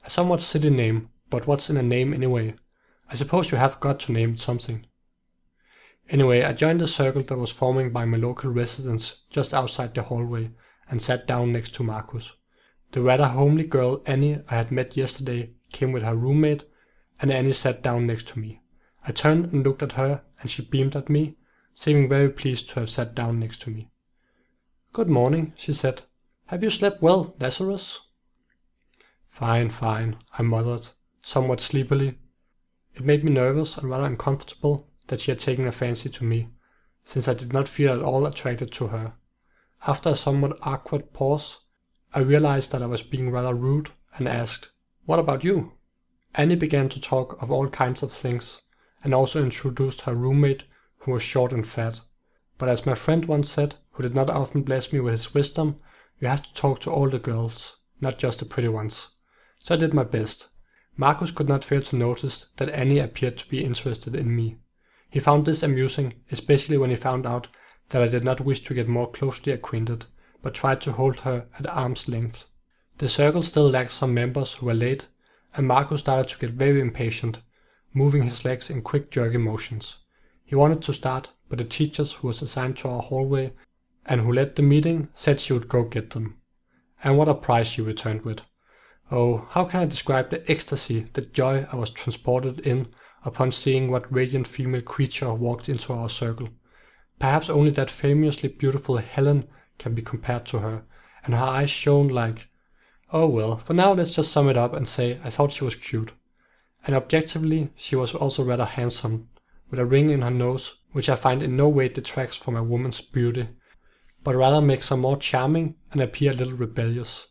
A somewhat silly name, but what's in a name anyway? I suppose you have got to name it something. Anyway, I joined the circle that was forming by my local residents just outside the hallway, and sat down next to Marcus. The rather homely girl Annie I had met yesterday came with her roommate, and Annie sat down next to me. I turned and looked at her, and she beamed at me, seeming very pleased to have sat down next to me. "Good morning," she said. "Have you slept well, Lazarus?" Fine, I muttered, somewhat sleepily. It made me nervous and rather uncomfortable that she had taken a fancy to me, since I did not feel at all attracted to her. After a somewhat awkward pause, I realized that I was being rather rude and asked, "What about you?" Annie began to talk of all kinds of things, and also introduced her roommate, who was short and fat. But as my friend once said, who did not often bless me with his wisdom, you have to talk to all the girls, not just the pretty ones. So I did my best. Marcus could not fail to notice that Annie appeared to be interested in me. He found this amusing, especially when he found out that I did not wish to get more closely acquainted, but tried to hold her at arm's length. The circle still lacked some members who were late, and Marcus started to get very impatient, moving his legs in quick jerky motions. He wanted to start, but the teachers who was assigned to our hallway and who led the meeting said she would go get them. And what a prize she returned with. Oh, how can I describe the ecstasy, the joy I was transported in upon seeing what radiant female creature walked into our circle. Perhaps only that famously beautiful Helen can be compared to her, and her eyes shone like... Oh well, for now let's just sum it up and say I thought she was cute. And objectively, she was also rather handsome, with a ring in her nose, which I find in no way detracts from a woman's beauty, but rather makes her more charming and appear a little rebellious.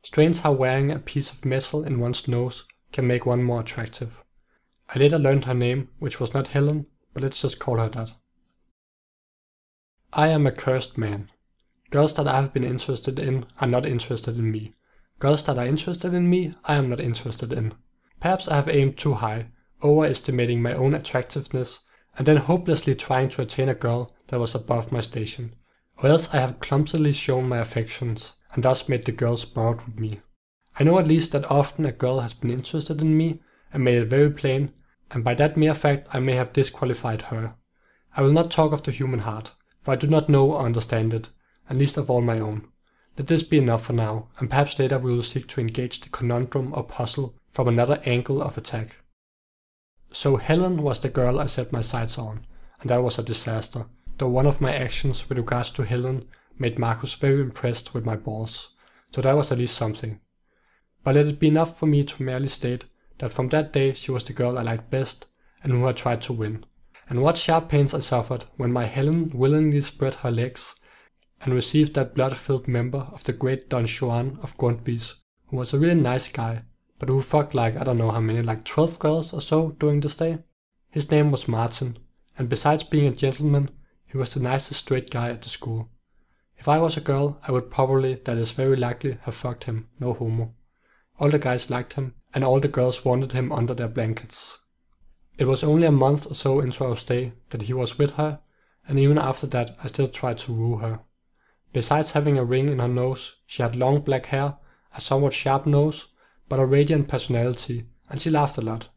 Strange how wearing a piece of metal in one's nose can make one more attractive. I later learned her name, which was not Helen, but let's just call her that. I am a cursed man. Girls that I have been interested in are not interested in me. Girls that are interested in me, I am not interested in. Perhaps I have aimed too high, overestimating my own attractiveness, and then hopelessly trying to attain a girl that was above my station. Or else I have clumsily shown my affections, and thus made the girls bored with me. I know at least that often a girl has been interested in me, and made it very plain, and by that mere fact I may have disqualified her. I will not talk of the human heart, for I do not know or understand it, and least of all my own. Let this be enough for now, and perhaps later we will seek to engage the conundrum or puzzle from another angle of attack. So Helen was the girl I set my sights on, and that was a disaster, though one of my actions with regards to Helen made Marcus very impressed with my balls, so that was at least something. But let it be enough for me to merely state that from that day she was the girl I liked best, and who I tried to win. And what sharp pains I suffered when my Helen willingly spread her legs and received that blood-filled member of the great Don Juan of Grundtvigs, who was a really nice guy, but who fucked like I don't know how many, like 12 girls or so during the stay. His name was Martin, and besides being a gentleman, he was the nicest straight guy at the school. If I was a girl, I would probably, that is very likely, have fucked him, no homo. All the guys liked him, and all the girls wanted him under their blankets. It was only a month or so into our stay that he was with her, and even after that I still tried to woo her. Besides having a ring in her nose, she had long black hair, a somewhat sharp nose, but a radiant personality, and she laughed a lot.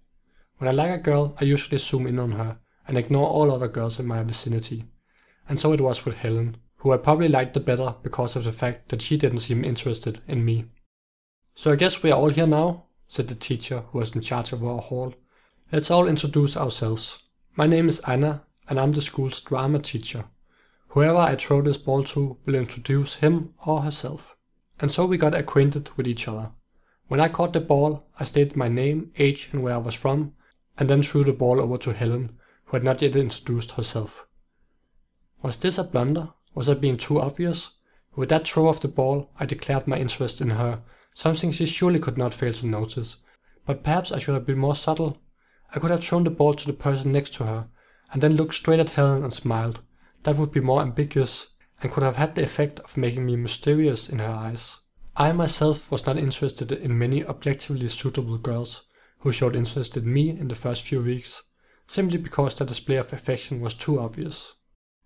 When I like a girl, I usually zoom in on her, and ignore all other girls in my vicinity. And so it was with Helen, who I probably liked the better because of the fact that she didn't seem interested in me. So I guess we are all here now, said the teacher who was in charge of our hall. Let's all introduce ourselves. My name is Anna, and I'm the school's drama teacher. Whoever I throw this ball to will introduce him or herself. And so we got acquainted with each other. When I caught the ball, I stated my name, age, and where I was from, and then threw the ball over to Helen, who had not yet introduced herself. Was this a blunder? Was I being too obvious? With that throw of the ball, I declared my interest in her, something she surely could not fail to notice. But perhaps I should have been more subtle. I could have thrown the ball to the person next to her, and then looked straight at Helen and smiled. That would be more ambiguous, and could have had the effect of making me mysterious in her eyes. I myself was not interested in many objectively suitable girls who showed interest in me in the first few weeks, simply because the display of affection was too obvious.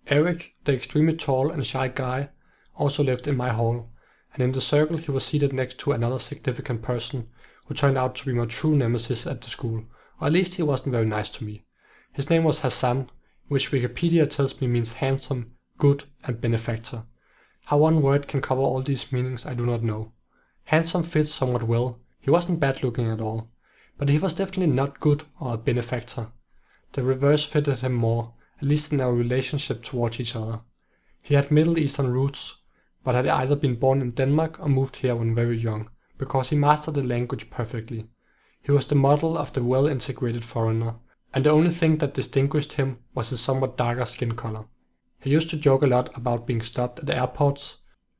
Eric, the extremely tall and shy guy, also lived in my hall, and in the circle he was seated next to another significant person who turned out to be my true nemesis at the school, or at least he wasn't very nice to me. His name was Hassan, which Wikipedia tells me means handsome, good, and benefactor. How one word can cover all these meanings I do not know. Handsome fits somewhat well, he wasn't bad looking at all, but he was definitely not good or a benefactor. The reverse fitted him more, at least in our relationship towards each other. He had Middle Eastern roots, but had either been born in Denmark or moved here when very young, because he mastered the language perfectly. He was the model of the well-integrated foreigner, and the only thing that distinguished him was his somewhat darker skin color. He used to joke a lot about being stopped at airports,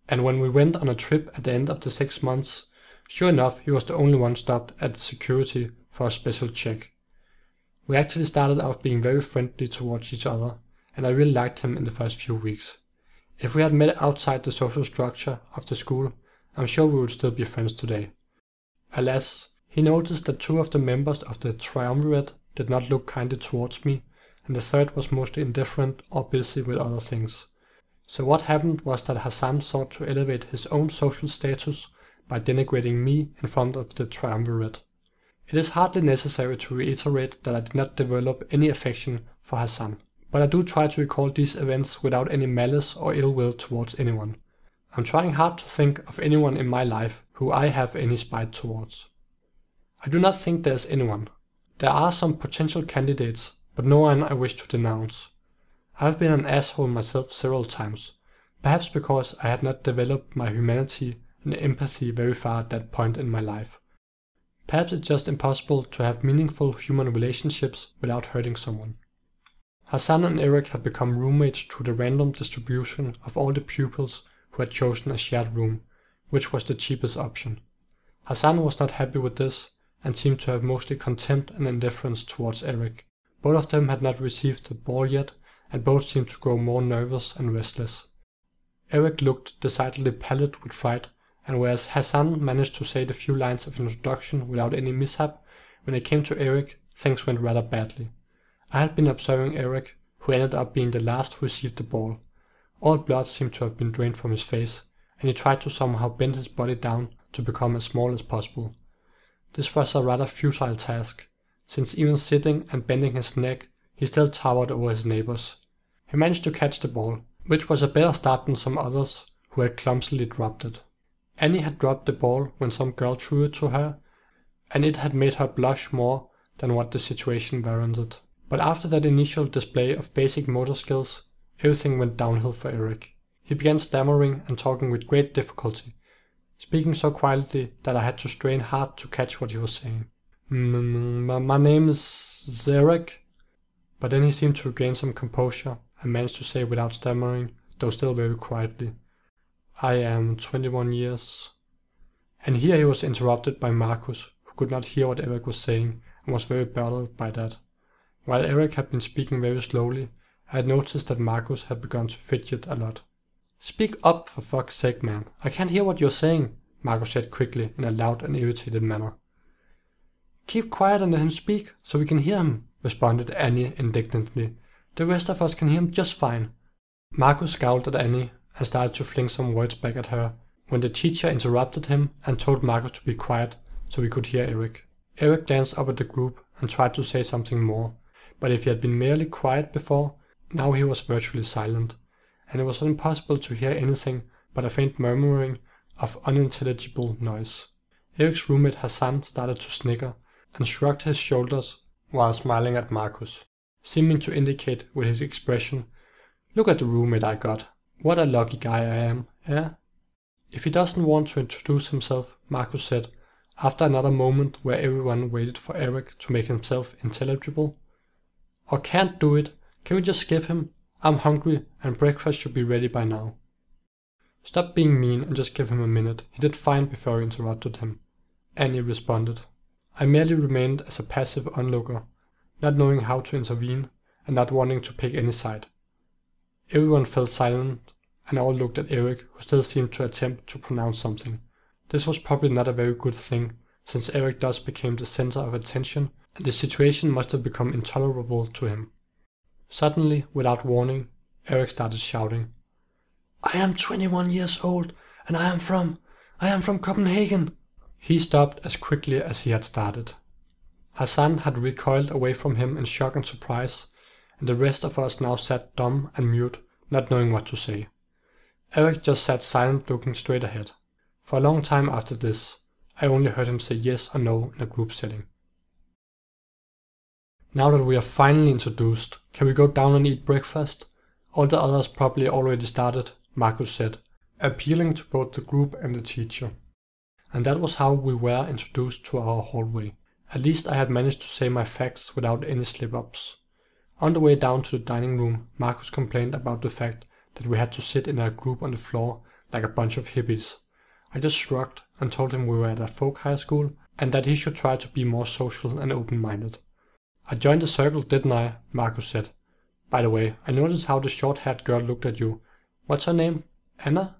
and when we went on a trip at the end of the 6 months, sure enough he was the only one stopped at security for a special check. We actually started out being very friendly towards each other, and I really liked him in the first few weeks. If we had met outside the social structure of the school, I'm sure we would still be friends today. Alas, he noticed that 2 of the members of the triumvirate did not look kindly towards me, and the third was mostly indifferent or busy with other things. So what happened was that Hassan sought to elevate his own social status by denigrating me in front of the triumvirate. It is hardly necessary to reiterate that I did not develop any affection for Hassan. but I do try to recall these events without any malice or ill will towards anyone. I'm trying hard to think of anyone in my life who I have any spite towards. I do not think there is anyone. There are some potential candidates, but no one I wish to denounce. I have been an asshole myself several times, perhaps because I had not developed my humanity and empathy very far at that point in my life. Perhaps it's just impossible to have meaningful human relationships without hurting someone. Hassan and Eric had become roommates through the random distribution of all the pupils who had chosen a shared room, which was the cheapest option. Hassan was not happy with this and seemed to have mostly contempt and indifference towards Eric. Both of them had not received the ball yet, and both seemed to grow more nervous and restless. Eric looked decidedly pallid with fright, and whereas Hassan managed to say the few lines of introduction without any mishap, when it came to Eric, things went rather badly. I had been observing Eric, who ended up being the last who received the ball. All blood seemed to have been drained from his face, and he tried to somehow bend his body down to become as small as possible. This was a rather futile task, since even sitting and bending his neck, he still towered over his neighbors. He managed to catch the ball, which was a better start than some others who had clumsily dropped it. Annie had dropped the ball when some girl threw it to her, and it had made her blush more than what the situation warranted. But after that initial display of basic motor skills, everything went downhill for Eric. He began stammering and talking with great difficulty, speaking so quietly that I had to strain hard to catch what he was saying. My name is Eric. But then he seemed to regain some composure and managed to say without stammering, though still very quietly, I am 21 years. And here he was interrupted by Marcus, who could not hear what Eric was saying and was very bothered by that. While Eric had been speaking very slowly, I had noticed that Marcus had begun to fidget a lot. Speak up, for fuck's sake, man. I can't hear what you're saying, Marcus said quickly in a loud and irritated manner. Keep quiet and let him speak, so we can hear him, responded Annie indignantly. The rest of us can hear him just fine. Marcus scowled at Annie and started to fling some words back at her, when the teacher interrupted him and told Marcus to be quiet so we could hear Eric. Eric glanced up at the group and tried to say something more, but if he had been merely quiet before, now he was virtually silent, and it was impossible to hear anything but a faint murmuring of unintelligible noise. Eric's roommate Hassan started to snicker and shrugged his shoulders while smiling at Marcus, seeming to indicate with his expression, look at the roommate I got. What a lucky guy I am, eh? If he doesn't want to introduce himself, Marcus said, after another moment where everyone waited for Eric to make himself intelligible. Or can't do it, can we just skip him? I'm hungry and breakfast should be ready by now. Stop being mean and just give him a minute. He did fine before I interrupted him. Annie responded. I merely remained as a passive onlooker, not knowing how to intervene and not wanting to pick any side. Everyone fell silent and all looked at Eric, who still seemed to attempt to pronounce something. This was probably not a very good thing, since Eric thus became the center of attention and the situation must have become intolerable to him. Suddenly, without warning, Eric started shouting, I am 21 years old and I am from Copenhagen. He stopped as quickly as he had started. Hassan had recoiled away from him in shock and surprise, and the rest of us now sat dumb and mute, not knowing what to say. Eric just sat silent, looking straight ahead. For a long time after this, I only heard him say yes or no in a group setting. Now that we are finally introduced, can we go down and eat breakfast? All the others probably already started, Marcus said, appealing to both the group and the teacher. And that was how we were introduced to our hallway. At least I had managed to say my facts without any slip-ups. On the way down to the dining room, Marcus complained about the fact that we had to sit in a group on the floor like a bunch of hippies. I just shrugged and told him we were at a folk high school and that he should try to be more social and open-minded. I joined the circle, didn't I? Marcus said. By the way, I noticed how the short-haired girl looked at you. What's her name? Anna?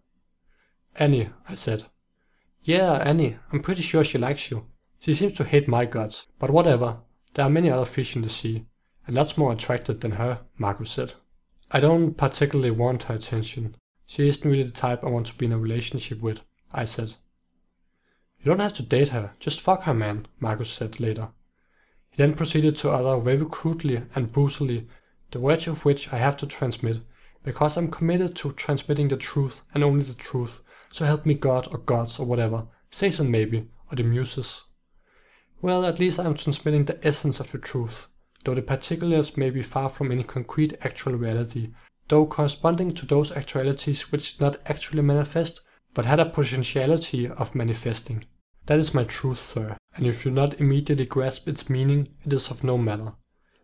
Annie, I said. Yeah, Annie. I'm pretty sure she likes you. She seems to hate my guts, but whatever. There are many other fish in the sea, and lots more attractive than her, Marcus said. I don't particularly want her attention. She isn't really the type I want to be in a relationship with, I said. You don't have to date her, just fuck her, man, Marcus said later. He then proceeded to utter very crudely and brutally the words of which I have to transmit, because I'm committed to transmitting the truth and only the truth, so help me God or gods or whatever, Satan maybe, or the muses. Well, at least I'm transmitting the essence of the truth, though the particulars may be far from any concrete actual reality, though corresponding to those actualities which did not actually manifest, but had a potentiality of manifesting. That is my truth, sir, and if you not immediately grasp its meaning, it is of no matter.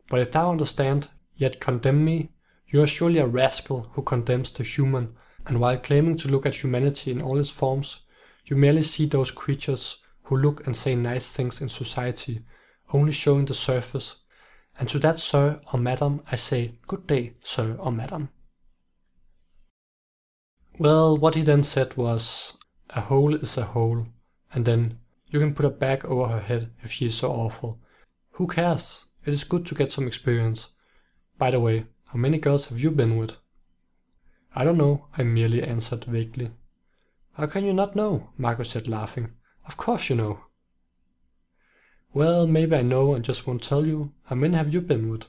But if thou understand, yet condemn me, you are surely a rascal who condemns the human, and while claiming to look at humanity in all its forms, you merely see those creatures who look and say nice things in society, only showing the surface. And to that sir or madam I say, good day, sir or madam. Well, what he then said was, a hole is a hole, and then, you can put a bag over her head if she is so awful. Who cares? It is good to get some experience. By the way, how many girls have you been with? I don't know, I merely answered vaguely. How can you not know? Marcus said, laughing. Of course you know. Well, maybe I know and just won't tell you. How many have you been with?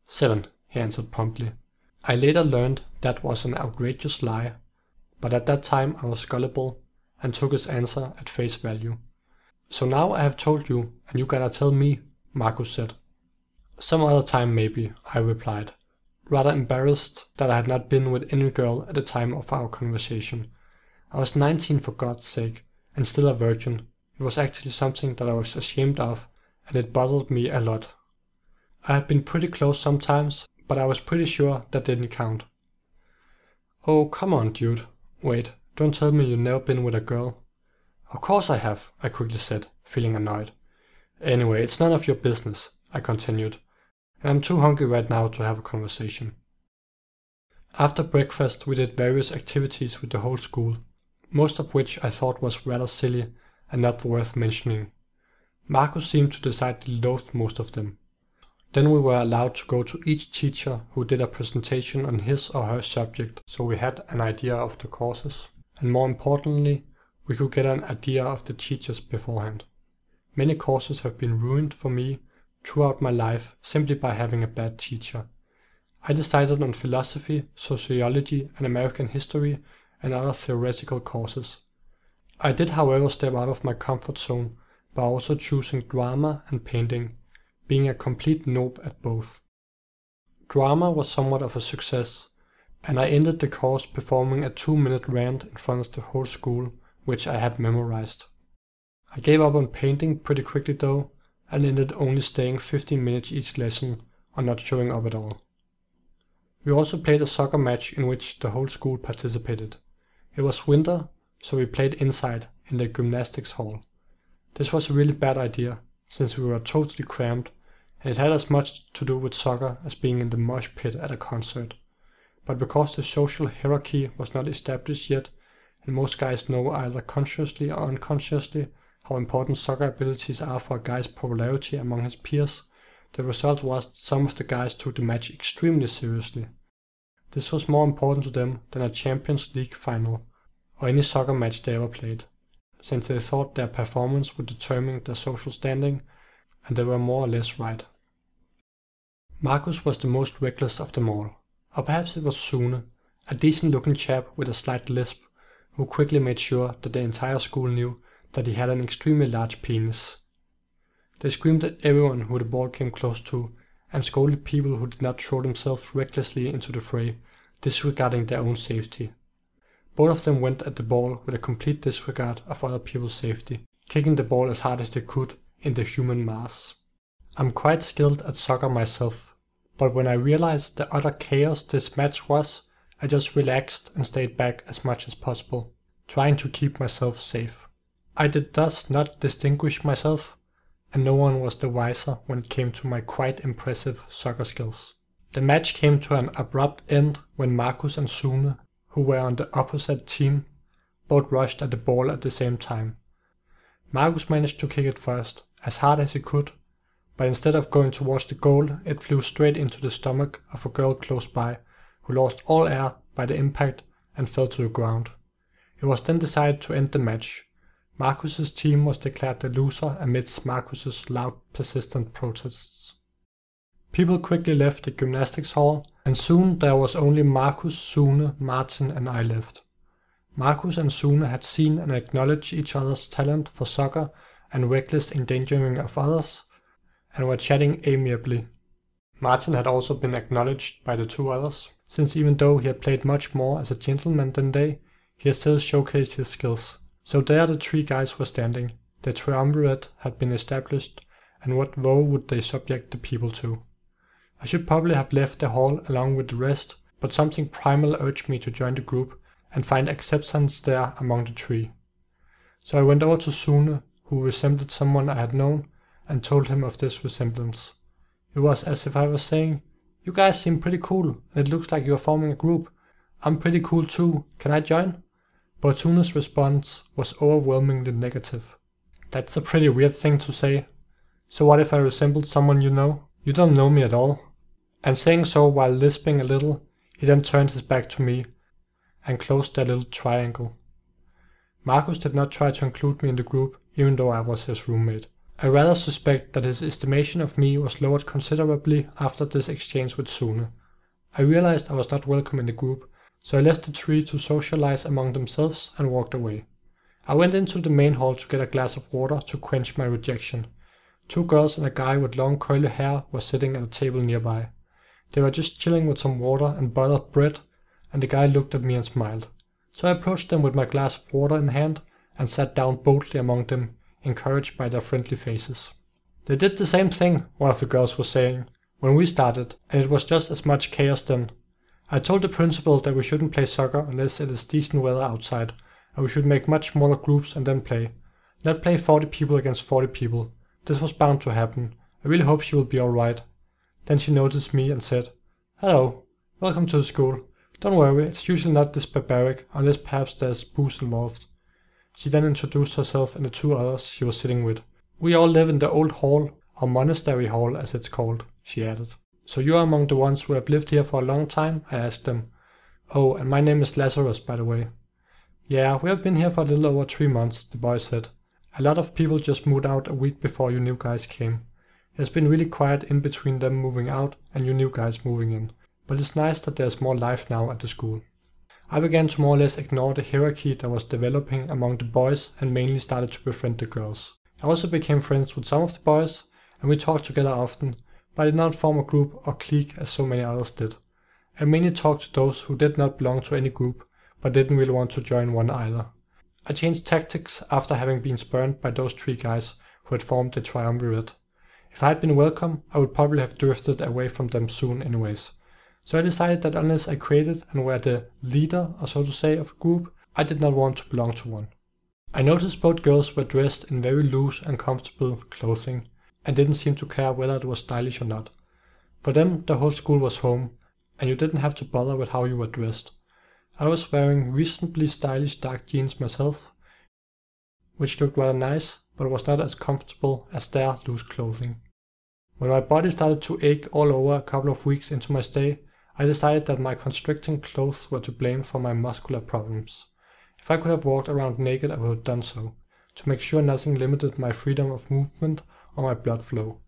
7, he answered promptly. I later learned that was an outrageous lie, but at that time I was gullible and took his answer at face value. So now I have told you, and you gotta tell me, Marcus said. Some other time maybe, I replied, rather embarrassed that I had not been with any girl at the time of our conversation. I was 19 for God's sake, and still a virgin. It was actually something that I was ashamed of, and it bothered me a lot. I had been pretty close sometimes, but I was pretty sure that didn't count. Oh, come on, dude. Wait, don't tell me you've never been with a girl. Of course I have, I quickly said, feeling annoyed. Anyway, it's none of your business, I continued, and I'm too hungry right now to have a conversation. After breakfast we did various activities with the whole school, most of which I thought was rather silly and not worth mentioning. Marcus seemed to decidedly loathe most of them. Then we were allowed to go to each teacher who did a presentation on his or her subject, so we had an idea of the courses, and more importantly, we could get an idea of the teachers beforehand. Many courses have been ruined for me throughout my life simply by having a bad teacher. I decided on philosophy, sociology, and American history, and other theoretical courses. I did, however, step out of my comfort zone by also choosing drama and painting, being a complete noob at both. Drama was somewhat of a success, and I ended the course performing a 2-minute rant in front of the whole school, which I had memorized. I gave up on painting pretty quickly though, and ended only staying 15 minutes each lesson or not showing up at all. We also played a soccer match in which the whole school participated. It was winter, so we played inside in the gymnastics hall. This was a really bad idea, since we were totally cramped, and it had as much to do with soccer as being in the mosh pit at a concert. But because the social hierarchy was not established yet, and most guys know either consciously or unconsciously how important soccer abilities are for a guy's popularity among his peers, the result was that some of the guys took the match extremely seriously. This was more important to them than a Champions League final, or any soccer match they ever played, since they thought their performance would determine their social standing, and they were more or less right. Marcus was the most reckless of them all, or perhaps it was Sune, a decent-looking chap with a slight lisp, who quickly made sure that the entire school knew that he had an extremely large penis. They screamed at everyone who the ball came close to, and scolded people who did not throw themselves recklessly into the fray, disregarding their own safety. Both of them went at the ball with a complete disregard of other people's safety, kicking the ball as hard as they could in the human mass. I'm quite skilled at soccer myself, but when I realized the utter chaos this match was, I just relaxed and stayed back as much as possible, trying to keep myself safe. I did thus not distinguish myself, and no one was the wiser when it came to my quite impressive soccer skills. The match came to an abrupt end when Marcus and Sune, who were on the opposite team, both rushed at the ball at the same time. Marcus managed to kick it first, as hard as he could, but instead of going towards the goal, it flew straight into the stomach of a girl close by, who lost all air by the impact and fell to the ground. It was then decided to end the match. Marcus's team was declared the loser amidst Marcus's loud, persistent protests. People quickly left the gymnastics hall, and soon there was only Marcus, Sune, Martin and I left. Marcus and Sune had seen and acknowledged each other's talent for soccer and reckless endangering of others, and were chatting amiably. Martin had also been acknowledged by the two others, since even though he had played much more as a gentleman than they, he had still showcased his skills. So there the three guys were standing, the triumvirate had been established, and what woe would they subject the people to? I should probably have left the hall along with the rest, but something primal urged me to join the group and find acceptance there among the three. So I went over to Sune, who resembled someone I had known, and told him of this resemblance. It was as if I was saying, "You guys seem pretty cool, and it looks like you are forming a group. I'm pretty cool too, can I join?" But Sune's response was overwhelmingly negative. "That's a pretty weird thing to say. So what if I resembled someone you know? You don't know me at all." And saying so while lisping a little, he then turned his back to me and closed their little triangle. Marcus did not try to include me in the group, even though I was his roommate. I rather suspect that his estimation of me was lowered considerably after this exchange with Sune. I realized I was not welcome in the group, so I left the three to socialize among themselves and walked away. I went into the main hall to get a glass of water to quench my rejection. Two girls and a guy with long curly hair were sitting at a table nearby. They were just chilling with some water and buttered bread, and the guy looked at me and smiled. So I approached them with my glass of water in hand and sat down boldly among them, encouraged by their friendly faces. "They did the same thing," one of the girls was saying, "when we started, and it was just as much chaos then. I told the principal that we shouldn't play soccer unless it is decent weather outside, and we should make much smaller groups and then play. Not play 40 people against 40 people. This was bound to happen. I really hope she will be alright." Then she noticed me and said, "Hello, welcome to the school. Don't worry, it's usually not this barbaric, unless perhaps there's booze involved." She then introduced herself and the two others she was sitting with. "We all live in the old hall, or monastery hall as it's called," she added. "So you are among the ones who have lived here for a long time?" I asked them. "Oh, and my name is Lazarus, by the way." "Yeah, we have been here for a little over 3 months, the boy said. "A lot of people just moved out a week before you new guys came. It's been really quiet in between them moving out and you new guys moving in, but it's nice that there's more life now at the school." I began to more or less ignore the hierarchy that was developing among the boys and mainly started to befriend the girls. I also became friends with some of the boys, and we talked together often, but I did not form a group or clique as so many others did. I mainly talked to those who did not belong to any group, but didn't really want to join one either. I changed tactics after having been spurned by those three guys who had formed the triumvirate. If I had been welcome, I would probably have drifted away from them soon anyways. So I decided that unless I created and were the leader, or so to say, of a group, I did not want to belong to one. I noticed both girls were dressed in very loose and comfortable clothing, and didn't seem to care whether it was stylish or not. For them, the whole school was home, and you didn't have to bother with how you were dressed. I was wearing reasonably stylish dark jeans myself, which looked rather nice, but was not as comfortable as their loose clothing. When my body started to ache all over a couple of weeks into my stay, I decided that my constricting clothes were to blame for my muscular problems. If I could have walked around naked, I would have done so, to make sure nothing limited my freedom of movement or my blood flow.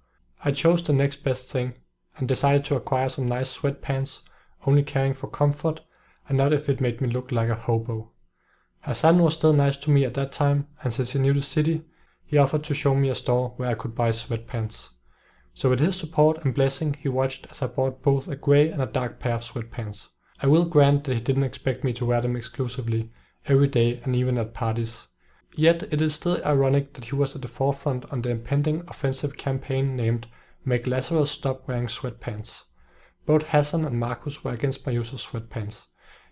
I chose the next best thing, and decided to acquire some nice sweatpants, only caring for comfort, and not if it made me look like a hobo. Hassan was still nice to me at that time, and since he knew the city, he offered to show me a store where I could buy sweatpants. So with his support and blessing, he watched as I bought both a grey and a dark pair of sweatpants. I will grant that he didn't expect me to wear them exclusively, every day and even at parties. Yet it is still ironic that he was at the forefront on the impending offensive campaign named "Make Lazarus Stop Wearing Sweatpants." Both Hassan and Marcus were against my use of sweatpants.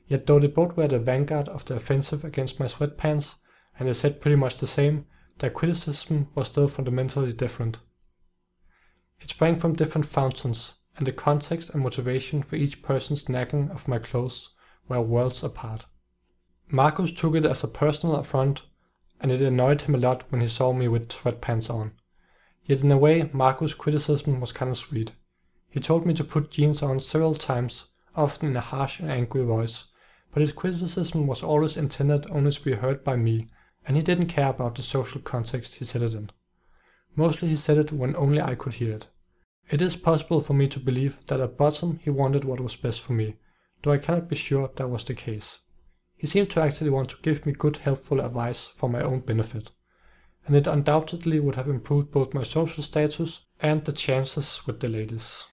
Yet though they both were the vanguard of the offensive against my sweatpants, and they said pretty much the same, their criticism was still fundamentally different. It sprang from different fountains, and the context and motivation for each person's nagging of my clothes were worlds apart. Marcus took it as a personal affront, and it annoyed him a lot when he saw me with sweatpants on. Yet in a way, Marcus' criticism was kinda sweet. He told me to put jeans on several times, often in a harsh and angry voice, but his criticism was always intended only to be heard by me, and he didn't care about the social context he said it in. Mostly he said it when only I could hear it. It is possible for me to believe that at bottom he wanted what was best for me, though I cannot be sure that was the case. He seemed to actually want to give me good, helpful advice for my own benefit, and it undoubtedly would have improved both my social status and the chances with the ladies.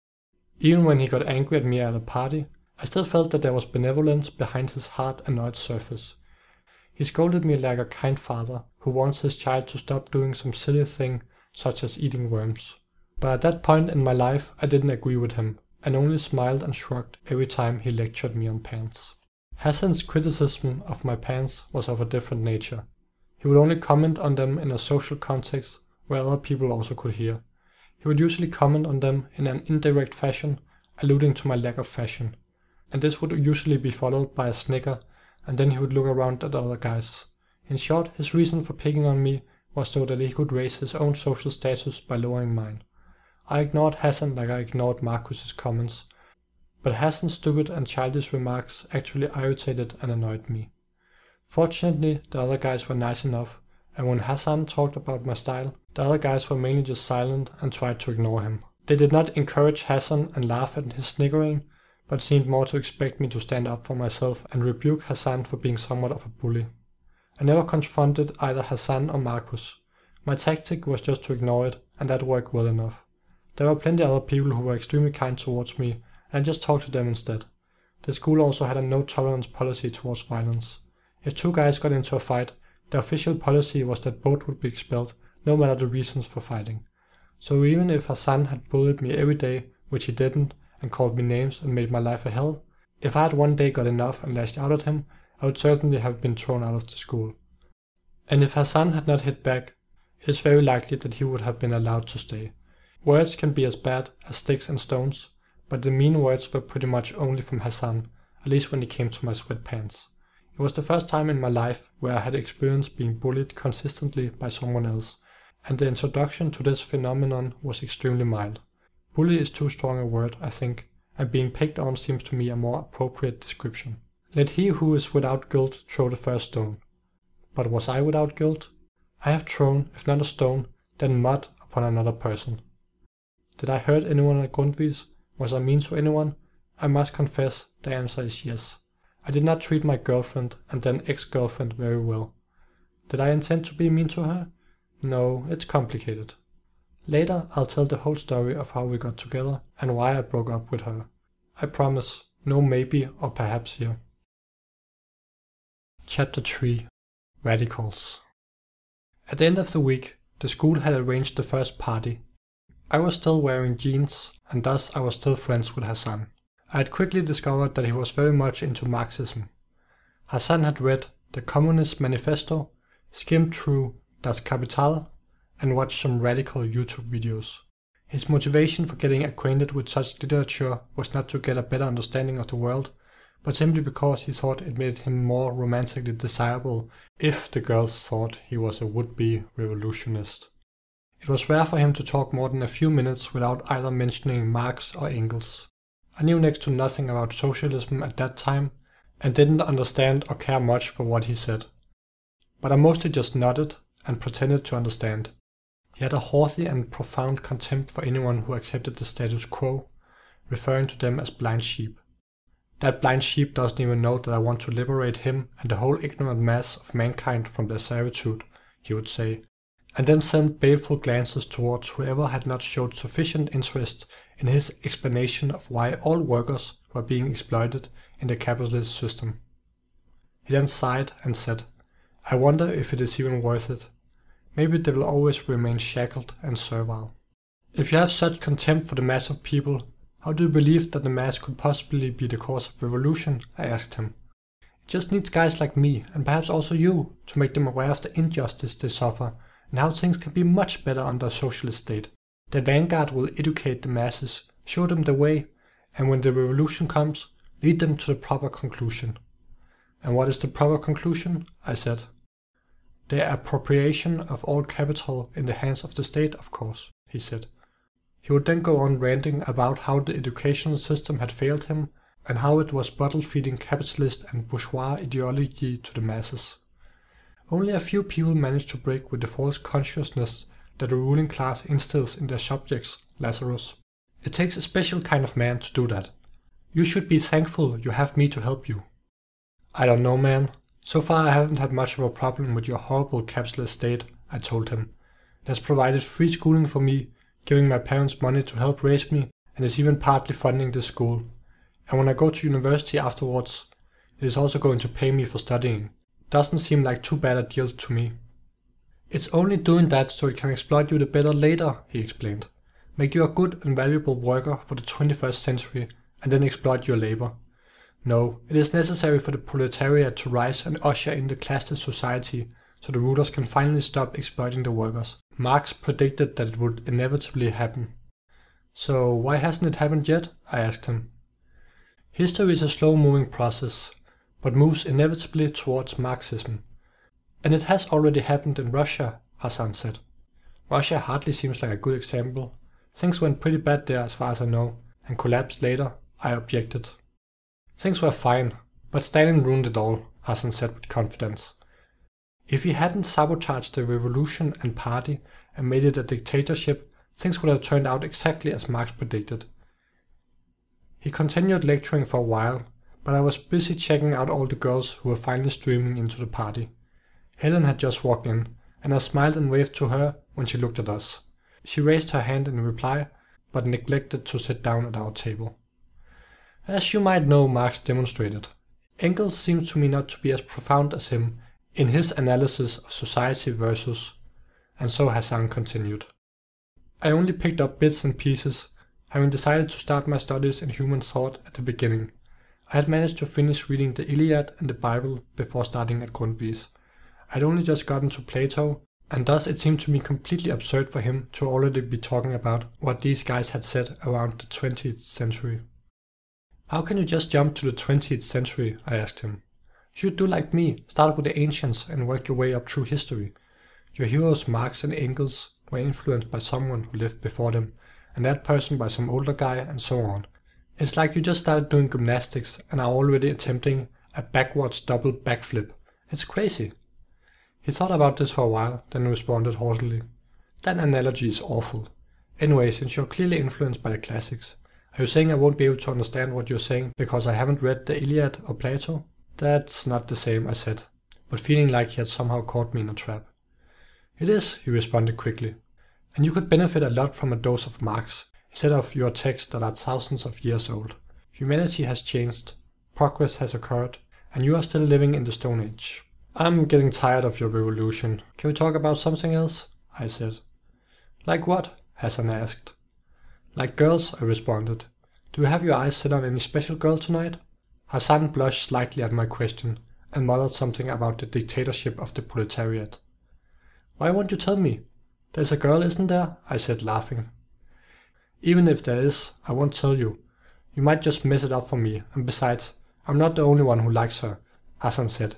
Even when he got angry at me at a party, I still felt that there was benevolence behind his hard, annoyed surface. He scolded me like a kind father who wants his child to stop doing some silly thing such as eating worms. But at that point in my life I didn't agree with him, and only smiled and shrugged every time he lectured me on pants. Hassan's criticism of my pants was of a different nature. He would only comment on them in a social context where other people also could hear. He would usually comment on them in an indirect fashion, alluding to my lack of fashion, and this would usually be followed by a snicker, and then he would look around at the other guys. In short, his reason for picking on me was so that he could raise his own social status by lowering mine. I ignored Hassan like I ignored Marcus's comments, but Hassan's stupid and childish remarks actually irritated and annoyed me. Fortunately, the other guys were nice enough, and when Hassan talked about my style, the other guys were mainly just silent and tried to ignore him. They did not encourage Hassan and laugh at his sniggering, but seemed more to expect me to stand up for myself and rebuke Hassan for being somewhat of a bully. I never confronted either Hassan or Marcus. My tactic was just to ignore it, and that worked well enough. There were plenty of other people who were extremely kind towards me, and I just talked to them instead. The school also had a no-tolerance policy towards violence. If two guys got into a fight, the official policy was that both would be expelled, no matter the reasons for fighting. So even if Hassan had bullied me every day, which he didn't, and called me names and made my life a hell, if I had one day got enough and lashed out at him, I would certainly have been thrown out of the school. And if Hassan had not hit back, it is very likely that he would have been allowed to stay. Words can be as bad as sticks and stones, but the mean words were pretty much only from Hassan, at least when it came to my sweatpants. It was the first time in my life where I had experienced being bullied consistently by someone else, and the introduction to this phenomenon was extremely mild. Bully is too strong a word, I think, and being picked on seems to me a more appropriate description. Let he who is without guilt throw the first stone. But was I without guilt? I have thrown, if not a stone, then mud upon another person. Did I hurt anyone at Grundtvigs? Was I mean to anyone? I must confess, the answer is yes. I did not treat my girlfriend and then ex-girlfriend very well. Did I intend to be mean to her? No, it's complicated. Later I'll tell the whole story of how we got together and why I broke up with her. I promise, no maybe or perhaps here. Chapter 3. Radicals. At the end of the week, the school had arranged the first party. I was still wearing jeans, and thus I was still friends with Hassan. I had quickly discovered that he was very much into Marxism. Hassan had read the Communist Manifesto, skimmed through Das Kapital, and watched some radical YouTube videos. His motivation for getting acquainted with such literature was not to get a better understanding of the world, but simply because he thought it made him more romantically desirable if the girls thought he was a would-be revolutionist. It was rare for him to talk more than a few minutes without either mentioning Marx or Engels. I knew next to nothing about socialism at that time, and didn't understand or care much for what he said. But I mostly just nodded and pretended to understand. He had a haughty and profound contempt for anyone who accepted the status quo, referring to them as blind sheep. That blind sheep doesn't even know that I want to liberate him and the whole ignorant mass of mankind from their servitude, he would say, and then send baleful glances towards whoever had not showed sufficient interest in his explanation of why all workers were being exploited in the capitalist system. He then sighed and said, "I wonder if it is even worth it. Maybe they will always remain shackled and servile." If you have such contempt for the mass of people, how do you believe that the mass could possibly be the cause of revolution? I asked him. It just needs guys like me, and perhaps also you, to make them aware of the injustice they suffer, and how things can be much better under a socialist state. The vanguard will educate the masses, show them the way, and when the revolution comes, lead them to the proper conclusion. And what is the proper conclusion? I said. The appropriation of all capital in the hands of the state, of course, he said. He would then go on ranting about how the educational system had failed him, and how it was bottle-feeding capitalist and bourgeois ideology to the masses. Only a few people managed to break with the false consciousness that the ruling class instills in their subjects, Lazarus. It takes a special kind of man to do that. You should be thankful you have me to help you. I don't know, man. So far I haven't had much of a problem with your horrible capitalist state, I told him. It has provided free schooling for me, giving my parents money to help raise me, and is even partly funding this school. And when I go to university afterwards, it is also going to pay me for studying. Doesn't seem like too bad a deal to me. It's only doing that so it can exploit you the better later, he explained. Make you a good and valuable worker for the 21st century and then exploit your labor. No, it is necessary for the proletariat to rise and usher in the classless society so the rulers can finally stop exploiting the workers. Marx predicted that it would inevitably happen. So why hasn't it happened yet? I asked him. History is a slow-moving process, but moves inevitably towards Marxism. And it has already happened in Russia, Hassan said. Russia hardly seems like a good example. Things went pretty bad there as far as I know, and collapsed later, I objected. Things were fine, but Stalin ruined it all, Hassan said with confidence. If he hadn't sabotaged the revolution and party and made it a dictatorship, things would have turned out exactly as Marx predicted. He continued lecturing for a while, but I was busy checking out all the girls who were finally streaming into the party. Helen had just walked in, and I smiled and waved to her when she looked at us. She raised her hand in reply, but neglected to sit down at our table. As you might know, Marx demonstrated. Engels seems to me not to be as profound as him in his analysis of society versus, and so Hassan continued. I only picked up bits and pieces, having decided to start my studies in human thought at the beginning. I had managed to finish reading the Iliad and the Bible before starting at Grundtvig's. I had only just gotten to Plato, and thus it seemed to me completely absurd for him to already be talking about what these guys had said around the 20th century. How can you just jump to the 20th century? I asked him. You should do like me, start with the ancients and work your way up through history. Your heroes Marx and Engels were influenced by someone who lived before them, and that person by some older guy, and so on. It's like you just started doing gymnastics and are already attempting a backwards double backflip. It's crazy. He thought about this for a while, then responded haughtily. That analogy is awful. Anyway, since you're clearly influenced by the classics, are you saying I won't be able to understand what you're saying because I haven't read the Iliad or Plato? That's not the same, I said, but feeling like he had somehow caught me in a trap. It is, he responded quickly. And you could benefit a lot from a dose of Marx, instead of your texts that are thousands of years old. Humanity has changed, progress has occurred, and you are still living in the Stone Age. I'm getting tired of your revolution. Can we talk about something else? I said. Like what? Hassan asked. Like girls, I responded. Do you have your eyes set on any special girl tonight? Hassan blushed slightly at my question and muttered something about the dictatorship of the proletariat. Why won't you tell me? There's a girl, isn't there? I said, laughing. Even if there is, I won't tell you. You might just mess it up for me, and besides, I'm not the only one who likes her, Hassan said.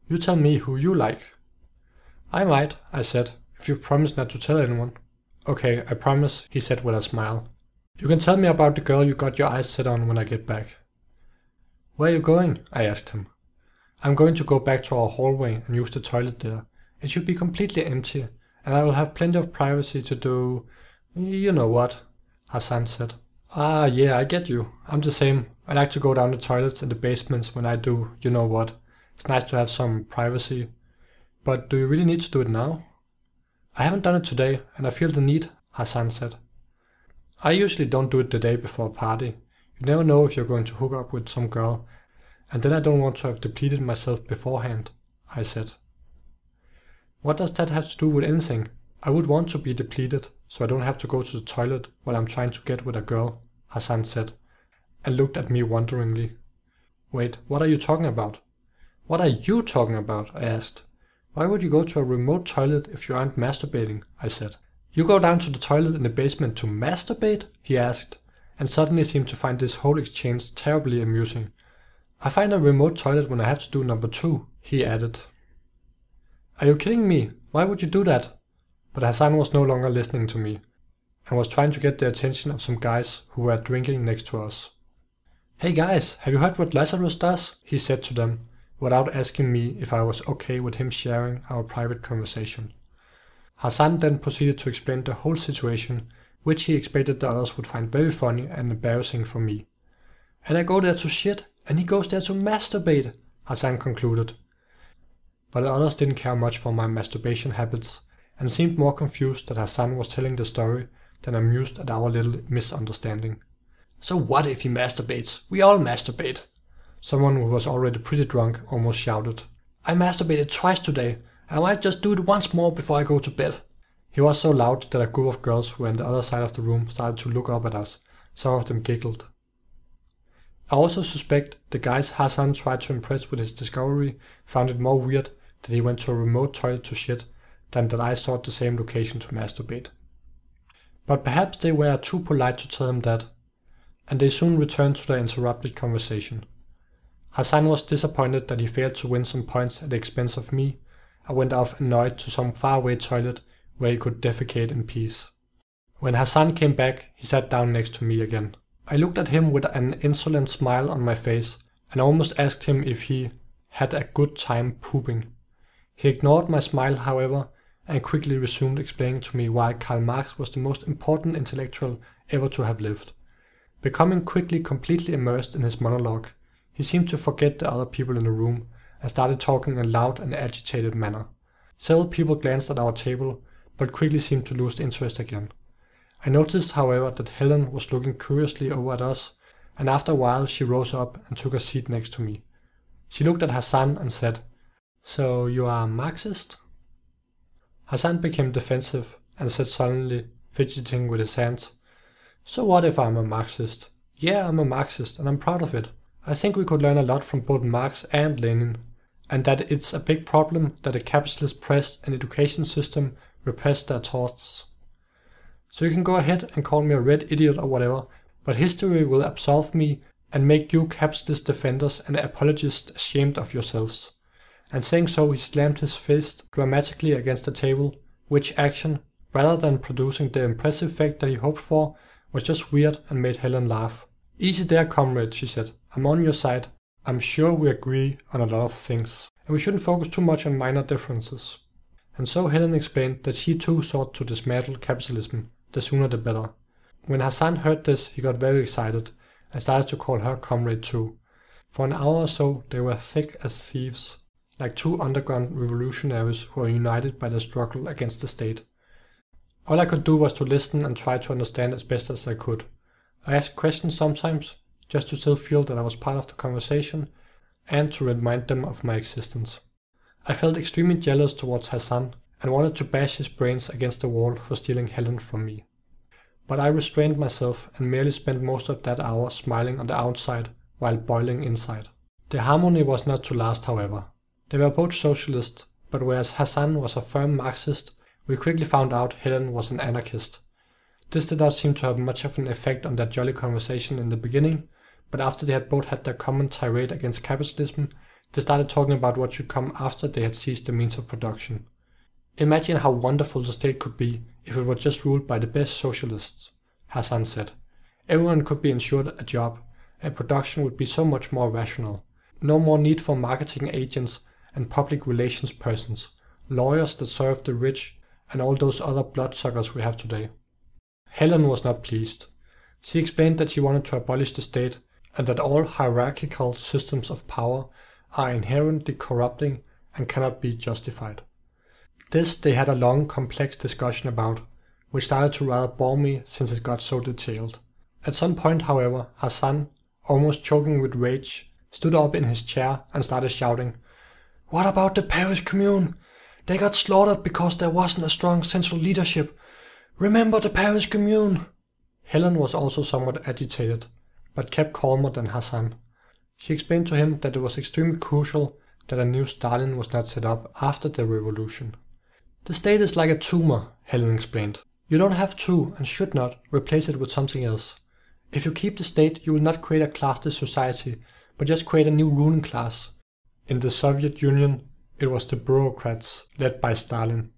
You tell me who you like. I might, I said, if you promise not to tell anyone. Okay, I promise, he said with a smile. You can tell me about the girl you got your eyes set on when I get back. Where are you going? I asked him. I'm going to go back to our hallway and use the toilet there. It should be completely empty, and I will have plenty of privacy to do... you know what, Hassan said. Ah, yeah, I get you. I'm the same. I like to go down the toilets in the basements when I do you know what. It's nice to have some privacy. But do you really need to do it now? I haven't done it today, and I feel the need, Hassan said. I usually don't do it the day before a party. You never know if you're going to hook up with some girl, and then I don't want to have depleted myself beforehand, I said. What does that have to do with anything? I would want to be depleted, so I don't have to go to the toilet while I'm trying to get with a girl, Hassan said, and looked at me wonderingly. Wait, what are you talking about? What are you talking about? I asked. Why would you go to a remote toilet if you aren't masturbating? I said. You go down to the toilet in the basement to masturbate? He asked, and suddenly seemed to find this whole exchange terribly amusing. I find a remote toilet when I have to do number 2, he added. Are you kidding me? Why would you do that? But Hassan was no longer listening to me, and was trying to get the attention of some guys who were drinking next to us. Hey guys, have you heard what Lazarus does? He said to them, without asking me if I was okay with him sharing our private conversation. Hassan then proceeded to explain the whole situation, which he expected the others would find very funny and embarrassing for me. And I go there to shit, and he goes there to masturbate, Hassan concluded. But the others didn't care much for my masturbation habits, and seemed more confused that Hassan was telling the story than amused at our little misunderstanding. So what if he masturbates? We all masturbate. Someone who was already pretty drunk almost shouted. I masturbated twice today, and I might just do it once more before I go to bed. He was so loud that a group of girls who were on the other side of the room started to look up at us. Some of them giggled. I also suspect the guys Hassan tried to impress with his discovery found it more weird that he went to a remote toilet to shit than that I sought the same location to masturbate. But perhaps they were too polite to tell him that, and they soon returned to their interrupted conversation. Hassan was disappointed that he failed to win some points at the expense of me, and went off annoyed to some faraway toilet where he could defecate in peace. When Hassan came back, he sat down next to me again. I looked at him with an insolent smile on my face, and almost asked him if he had a good time pooping. He ignored my smile, however, and quickly resumed explaining to me why Karl Marx was the most important intellectual ever to have lived. Becoming quickly completely immersed in his monologue, he seemed to forget the other people in the room and started talking in a loud and agitated manner. Several people glanced at our table, but quickly seemed to lose interest again. I noticed, however, that Helen was looking curiously over at us, and after a while she rose up and took a seat next to me. She looked at Hassan and said, "So you are a Marxist?" Hassan became defensive and said sullenly, fidgeting with his hands, "So what if I'm a Marxist? Yeah, I'm a Marxist, and I'm proud of it. I think we could learn a lot from both Marx and Lenin, and that it's a big problem that the capitalist press and education system repress their thoughts. So you can go ahead and call me a red idiot or whatever, but history will absolve me and make you capitalist defenders and apologists ashamed of yourselves." And saying so, he slammed his fist dramatically against the table, which action, rather than producing the impressive effect that he hoped for, was just weird and made Helen laugh. "Easy there, comrade," she said. "I'm on your side. I'm sure we agree on a lot of things, and we shouldn't focus too much on minor differences." And so Helen explained that she too sought to dismantle capitalism, the sooner the better. When Hassan heard this, he got very excited, and started to call her comrade too. For an hour or so they were thick as thieves, like two underground revolutionaries who are united by their struggle against the state. All I could do was to listen and try to understand as best as I could. I asked questions sometimes, just to still feel that I was part of the conversation, and to remind them of my existence. I felt extremely jealous towards Hassan, and wanted to bash his brains against the wall for stealing Helen from me. But I restrained myself and merely spent most of that hour smiling on the outside while boiling inside. The harmony was not to last, however. They were both socialists, but whereas Hassan was a firm Marxist, we quickly found out Helen was an anarchist. This did not seem to have much of an effect on their jolly conversation in the beginning, but after they had both had their common tirade against capitalism, they started talking about what should come after they had seized the means of production. "Imagine how wonderful the state could be if it were just ruled by the best socialists," Hassan said. "Everyone could be ensured a job, and production would be so much more rational. No more need for marketing agents and public relations persons, lawyers that serve the rich, and all those other bloodsuckers we have today." Helen was not pleased. She explained that she wanted to abolish the state, and that all hierarchical systems of power are inherently corrupting and cannot be justified. This they had a long, complex discussion about, which started to rather bore me since it got so detailed. At some point, however, Hassan, almost choking with rage, stood up in his chair and started shouting, "What about the Paris Commune? They got slaughtered because there wasn't a strong central leadership. Remember the Paris Commune!" Helen was also somewhat agitated, but kept calmer than Hassan. She explained to him that it was extremely crucial that a new Stalin was not set up after the revolution. "The state is like a tumor," Helen explained. "You don't have to, and should not, replace it with something else. If you keep the state, you will not create a classless society, but just create a new ruling class. In the Soviet Union, it was the bureaucrats, led by Stalin.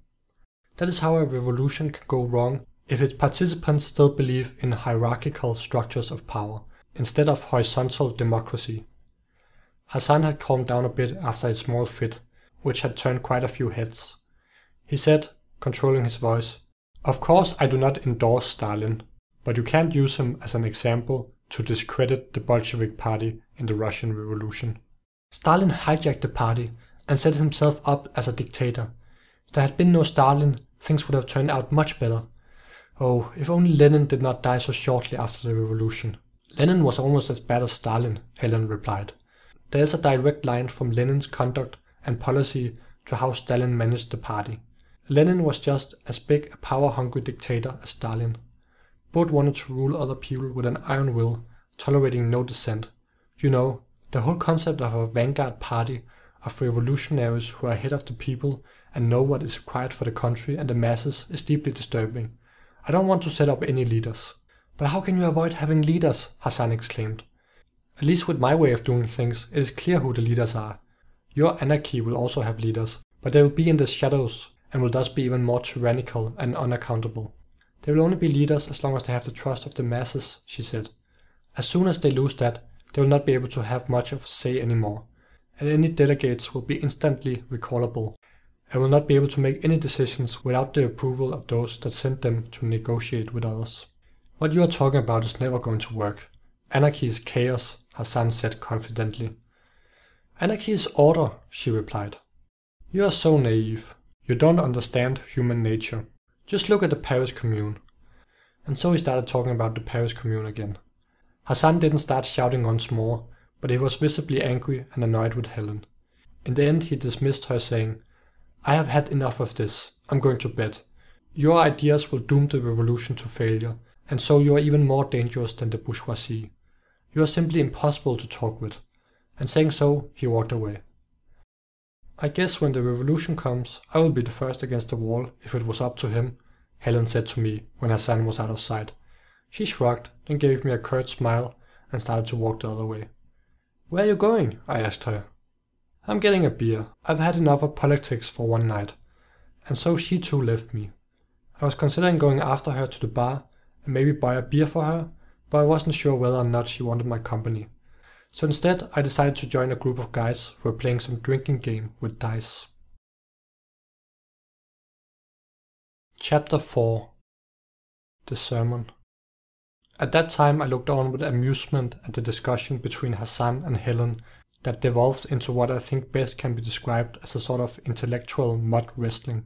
That is how a revolution can go wrong if its participants still believe in hierarchical structures of power, instead of horizontal democracy." Hassan had calmed down a bit after his small fit, which had turned quite a few heads. He said, controlling his voice, Of course, I do not endorse Stalin, but you can't use him as an example to discredit the Bolshevik party in the Russian Revolution. Stalin hijacked the party and set himself up as a dictator. If there had been no Stalin, things would have turned out much better. Oh, if only Lenin did not die so shortly after the revolution. Lenin was almost as bad as Stalin, Helen replied. There is a direct line from Lenin's conduct and policy to how Stalin managed the party. Lenin was just as big a power-hungry dictator as Stalin. Both wanted to rule other people with an iron will, tolerating no dissent. You know, the whole concept of a vanguard party of revolutionaries who are ahead of the people and know what is required for the country and the masses is deeply disturbing. I don't want to set up any leaders. But how can you avoid having leaders? Hassan exclaimed. At least with my way of doing things, it is clear who the leaders are. Your anarchy will also have leaders, but they will be in the shadows and will thus be even more tyrannical and unaccountable. They will only be leaders as long as they have the trust of the masses, she said. As soon as they lose that, they will not be able to have much of a say anymore, and any delegates will be instantly recallable, and will not be able to make any decisions without the approval of those that sent them to negotiate with others. What you are talking about is never going to work. Anarchy is chaos, Hassan said confidently. Anarchy is order, she replied. You are so naive. You don't understand human nature. Just look at the Paris Commune. And so he started talking about the Paris Commune again. Hassan didn't start shouting once more, but he was visibly angry and annoyed with Helen. In the end he dismissed her, saying, I have had enough of this. I'm going to bed. Your ideas will doom the revolution to failure, and so you are even more dangerous than the bourgeoisie. You are simply impossible to talk with. And saying so, he walked away. I guess when the revolution comes, I will be the first against the wall if it was up to him, Helen said to me when Hassan was out of sight. She shrugged, then gave me a curt smile and started to walk the other way. Where are you going? I asked her. I'm getting a beer. I've had enough of politics for one night. And so she too left me. I was considering going after her to the bar and maybe buy a beer for her, but I wasn't sure whether or not she wanted my company. So instead I decided to join a group of guys who were playing some drinking game with dice. Chapter 4. The Sermon. At that time I looked on with amusement at the discussion between Hassan and Helen that devolved into what I think best can be described as a sort of intellectual mud wrestling.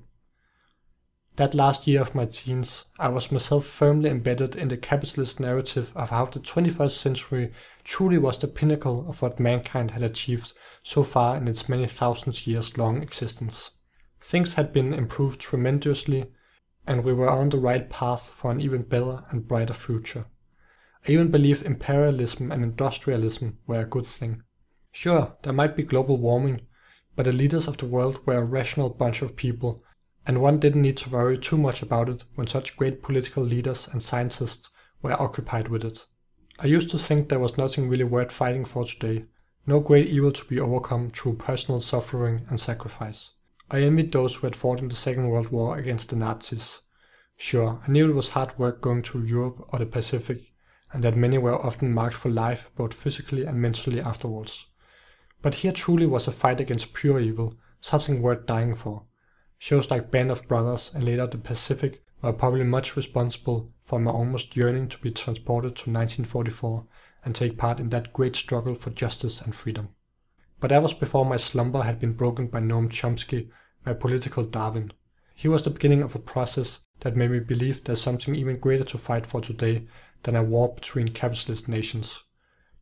That last year of my teens, I was myself firmly embedded in the capitalist narrative of how the 21st century truly was the pinnacle of what mankind had achieved so far in its many thousand years long existence. Things had been improved tremendously, and we were on the right path for an even better and brighter future. I even believe imperialism and industrialism were a good thing. Sure, there might be global warming, but the leaders of the world were a rational bunch of people, and one didn't need to worry too much about it when such great political leaders and scientists were occupied with it. I used to think there was nothing really worth fighting for today, no great evil to be overcome through personal suffering and sacrifice. I envied those who had fought in the Second World War against the Nazis. Sure, I knew it was hard work going through Europe or the Pacific, and that many were often marked for life both physically and mentally afterwards. But here truly was a fight against pure evil, something worth dying for. Shows like Band of Brothers and later The Pacific were probably much responsible for my almost yearning to be transported to 1944 and take part in that great struggle for justice and freedom. But that was before my slumber had been broken by Noam Chomsky, my political Darwin. He was the beginning of a process that made me believe there's something even greater to fight for today than a war between capitalist nations.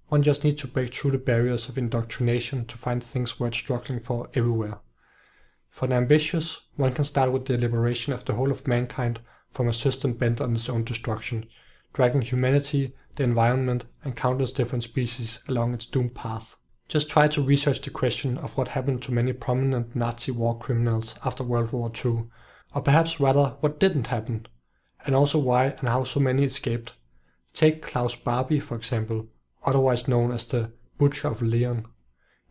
One just needs to break through the barriers of indoctrination to find things worth struggling for everywhere. For the ambitious, one can start with the liberation of the whole of mankind from a system bent on its own destruction, dragging humanity, the environment, and countless different species along its doomed path. Just try to research the question of what happened to many prominent Nazi war criminals after World War II, or perhaps rather what didn't happen, and also why and how so many escaped. Take Klaus Barbie, for example, otherwise known as the Butcher of Leon.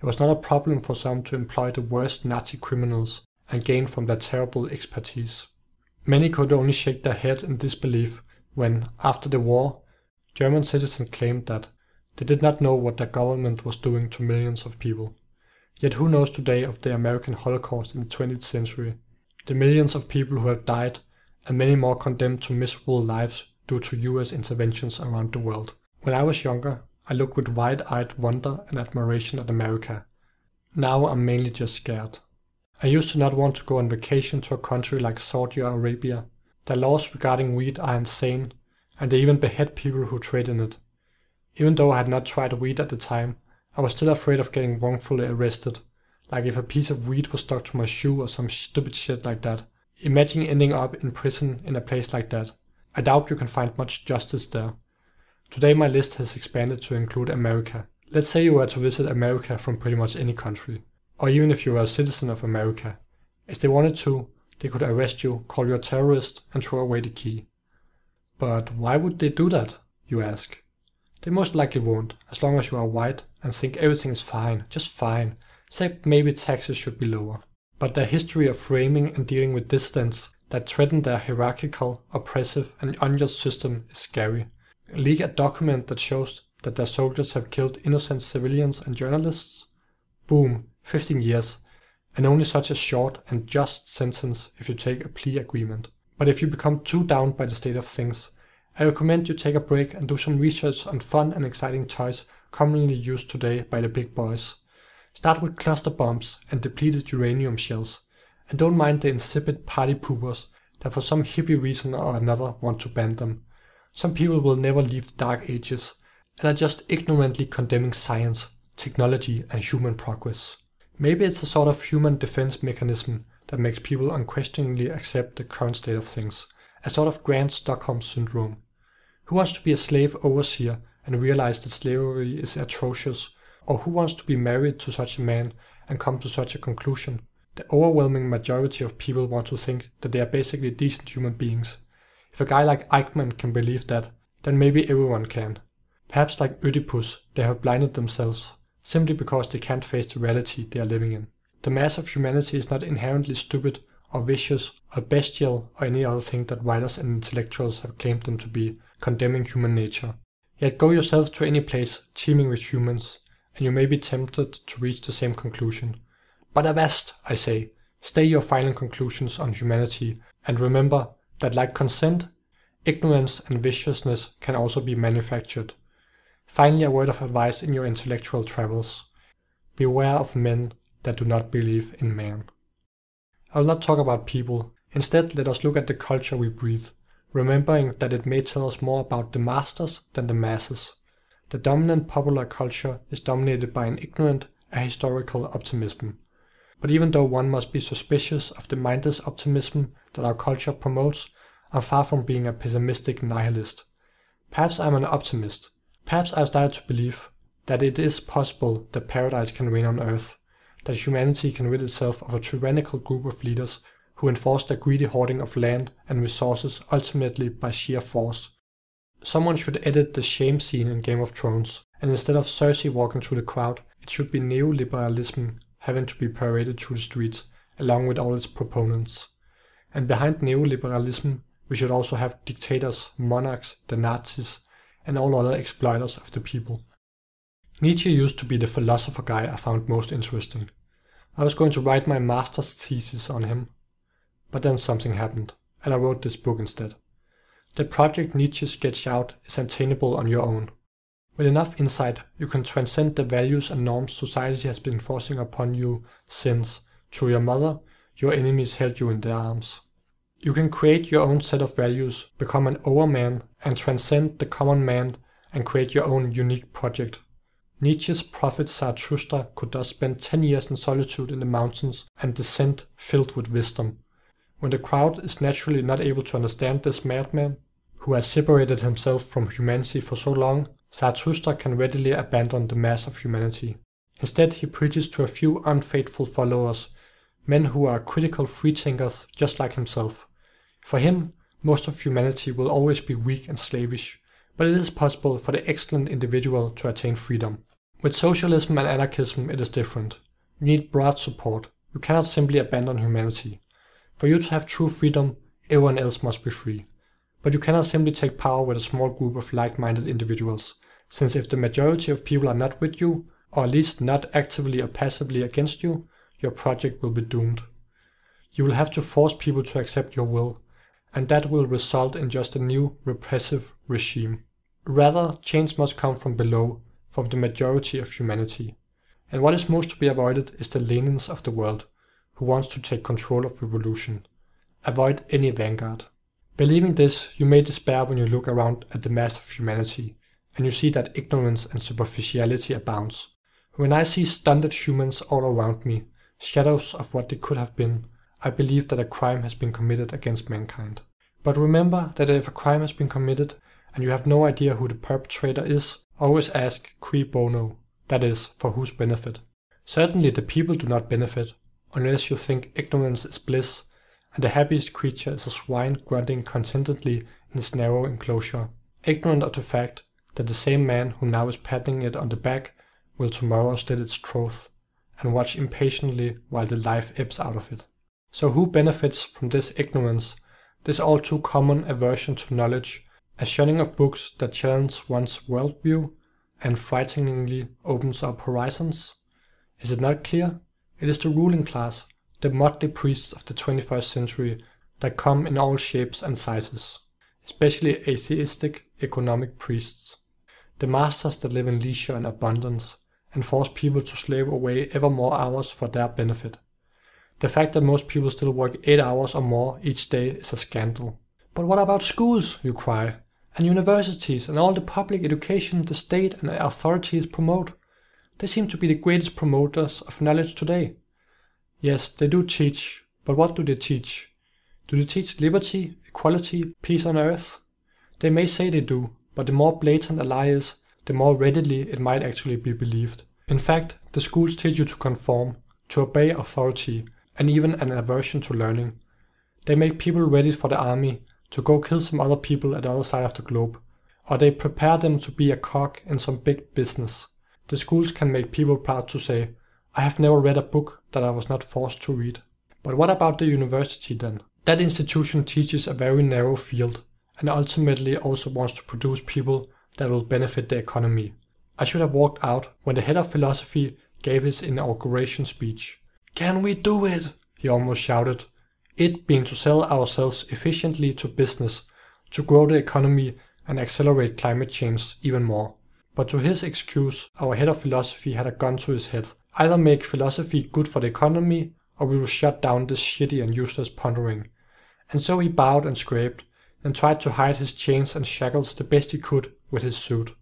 It was not a problem for some to employ the worst Nazi criminals and gain from their terrible expertise. Many could only shake their head in disbelief when, after the war, German citizens claimed that they did not know what their government was doing to millions of people. Yet who knows today of the American Holocaust in the 20th century? The millions of people who have died and many more condemned to miserable lives due to US interventions around the world. When I was younger, I looked with wide-eyed wonder and admiration at America. Now I'm mainly just scared. I used to not want to go on vacation to a country like Saudi Arabia. Their laws regarding weed are insane, and they even behead people who trade in it. Even though I had not tried weed at the time, I was still afraid of getting wrongfully arrested, like if a piece of weed was stuck to my shoe or some stupid shit like that. Imagine ending up in prison in a place like that. I doubt you can find much justice there. Today my list has expanded to include America. Let's say you were to visit America from pretty much any country, or even if you were a citizen of America. If they wanted to, they could arrest you, call you a terrorist, and throw away the key. But why would they do that, you ask? They most likely won't, as long as you are white and think everything is fine, just fine, except maybe taxes should be lower. But their history of framing and dealing with dissidents that threaten their hierarchical, oppressive, and unjust system is scary. Leak a document that shows that their soldiers have killed innocent civilians and journalists? Boom, 15 years, and only such a short and just sentence if you take a plea agreement. But if you become too down by the state of things, I recommend you take a break and do some research on fun and exciting toys commonly used today by the big boys. Start with cluster bombs and depleted uranium shells, and don't mind the insipid party poopers that for some hippie reason or another want to ban them. Some people will never leave the dark ages and are just ignorantly condemning science, technology, and human progress. Maybe it's a sort of human defense mechanism that makes people unquestioningly accept the current state of things, a sort of grand Stockholm syndrome. Who wants to be a slave overseer and realize that slavery is atrocious, or who wants to be married to such a man and come to such a conclusion? The overwhelming majority of people want to think that they are basically decent human beings. If a guy like Eichmann can believe that, then maybe everyone can. Perhaps like Oedipus, they have blinded themselves, simply because they can't face the reality they are living in. The mass of humanity is not inherently stupid, or vicious, or bestial, or any other thing that writers and intellectuals have claimed them to be, condemning human nature. Yet go yourself to any place teeming with humans, and you may be tempted to reach the same conclusion. But avast, I say, stay your final conclusions on humanity, and remember that like consent, ignorance and viciousness can also be manufactured. Finally, a word of advice in your intellectual travels. Beware of men that do not believe in man. I will not talk about people. Instead, let us look at the culture we breathe, remembering that it may tell us more about the masters than the masses. The dominant popular culture is dominated by an ignorant, ahistorical optimism. But even though one must be suspicious of the mindless optimism that our culture promotes, I'm far from being a pessimistic nihilist. Perhaps I'm an optimist. Perhaps I've started to believe that it is possible that paradise can reign on earth, that humanity can rid itself of a tyrannical group of leaders who enforce their greedy hoarding of land and resources ultimately by sheer force. Someone should edit the shame scene in Game of Thrones, and instead of Cersei walking through the crowd, it should be neoliberalism having to be paraded through the streets, along with all its proponents. And behind neoliberalism, we should also have dictators, monarchs, the Nazis, and all other exploiters of the people. Nietzsche used to be the philosopher guy I found most interesting. I was going to write my master's thesis on him, but then something happened, and I wrote this book instead. The project Nietzsche sketched out is attainable on your own. With enough insight, you can transcend the values and norms society has been forcing upon you since, through your mother, your enemies held you in their arms. You can create your own set of values, become an overman, and transcend the common man and create your own unique project. Nietzsche's prophet Zarathustra could thus spend 10 years in solitude in the mountains and descent filled with wisdom. When the crowd is naturally not able to understand this madman, who has separated himself from humanity for so long, Zarathustra can readily abandon the mass of humanity. Instead, he preaches to a few unfaithful followers, men who are critical freethinkers just like himself. For him, most of humanity will always be weak and slavish, but it is possible for the excellent individual to attain freedom. With socialism and anarchism it is different. You need broad support. You cannot simply abandon humanity. For you to have true freedom, everyone else must be free. But you cannot simply take power with a small group of like-minded individuals, since if the majority of people are not with you, or at least not actively or passively against you, your project will be doomed. You will have to force people to accept your will, and that will result in just a new repressive regime. Rather, change must come from below, from the majority of humanity. And what is most to be avoided is the Lenins of the world, who wants to take control of revolution. Avoid any vanguard. Believing this, you may despair when you look around at the mass of humanity, and you see that ignorance and superficiality abounds. When I see stunted humans all around me, shadows of what they could have been, I believe that a crime has been committed against mankind. But remember that if a crime has been committed, and you have no idea who the perpetrator is, always ask cui bono, that is, for whose benefit. Certainly the people do not benefit, unless you think ignorance is bliss, and the happiest creature is a swine grunting contentedly in his narrow enclosure, ignorant of the fact that the same man who now is patting it on the back will tomorrow slit its throat, and watch impatiently while the life ebbs out of it. So who benefits from this ignorance, this all too common aversion to knowledge, a shunning of books that challenge one's worldview and frighteningly opens up horizons? Is it not clear? It is the ruling class, the motley priests of the 21st century that come in all shapes and sizes, especially atheistic economic priests, the masters that live in leisure and abundance and force people to slave away ever more hours for their benefit. The fact that most people still work 8 hours or more each day is a scandal. But what about schools, you cry, and universities and all the public education the state and authorities promote? They seem to be the greatest promoters of knowledge today. Yes, they do teach, but what do they teach? Do they teach liberty, equality, peace on earth? They may say they do, but the more blatant a lie is, the more readily it might actually be believed. In fact, the schools teach you to conform, to obey authority, and even an aversion to learning. They make people ready for the army, to go kill some other people at the other side of the globe, or they prepare them to be a cog in some big business. The schools can make people proud to say, I have never read a book that I was not forced to read. But what about the university then? That institution teaches a very narrow field, and ultimately also wants to produce people that will benefit the economy. I should have walked out when the head of philosophy gave his inauguration speech. Can we do it? He almost shouted. It being to sell ourselves efficiently to business, to grow the economy and accelerate climate change even more. But to his excuse, our head of philosophy had a gun to his head. Either make philosophy good for the economy, or we will shut down this shitty and useless pondering. And so he bowed and scraped, and tried to hide his chains and shackles the best he could with his suit.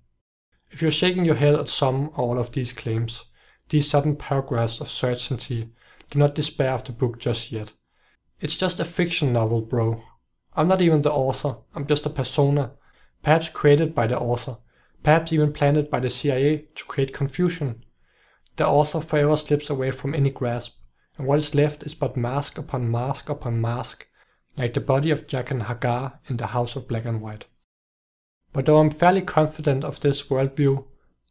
If you're shaking your head at some or all of these claims, these sudden paragraphs of certainty, do not despair of the book just yet. It's just a fiction novel, bro. I'm not even the author, I'm just a persona, perhaps created by the author, perhaps even planted by the CIA to create confusion. The author forever slips away from any grasp, and what is left is but mask upon mask upon mask, like the body of Jaqen Hagar in the House of Black and White. But though I'm fairly confident of this worldview,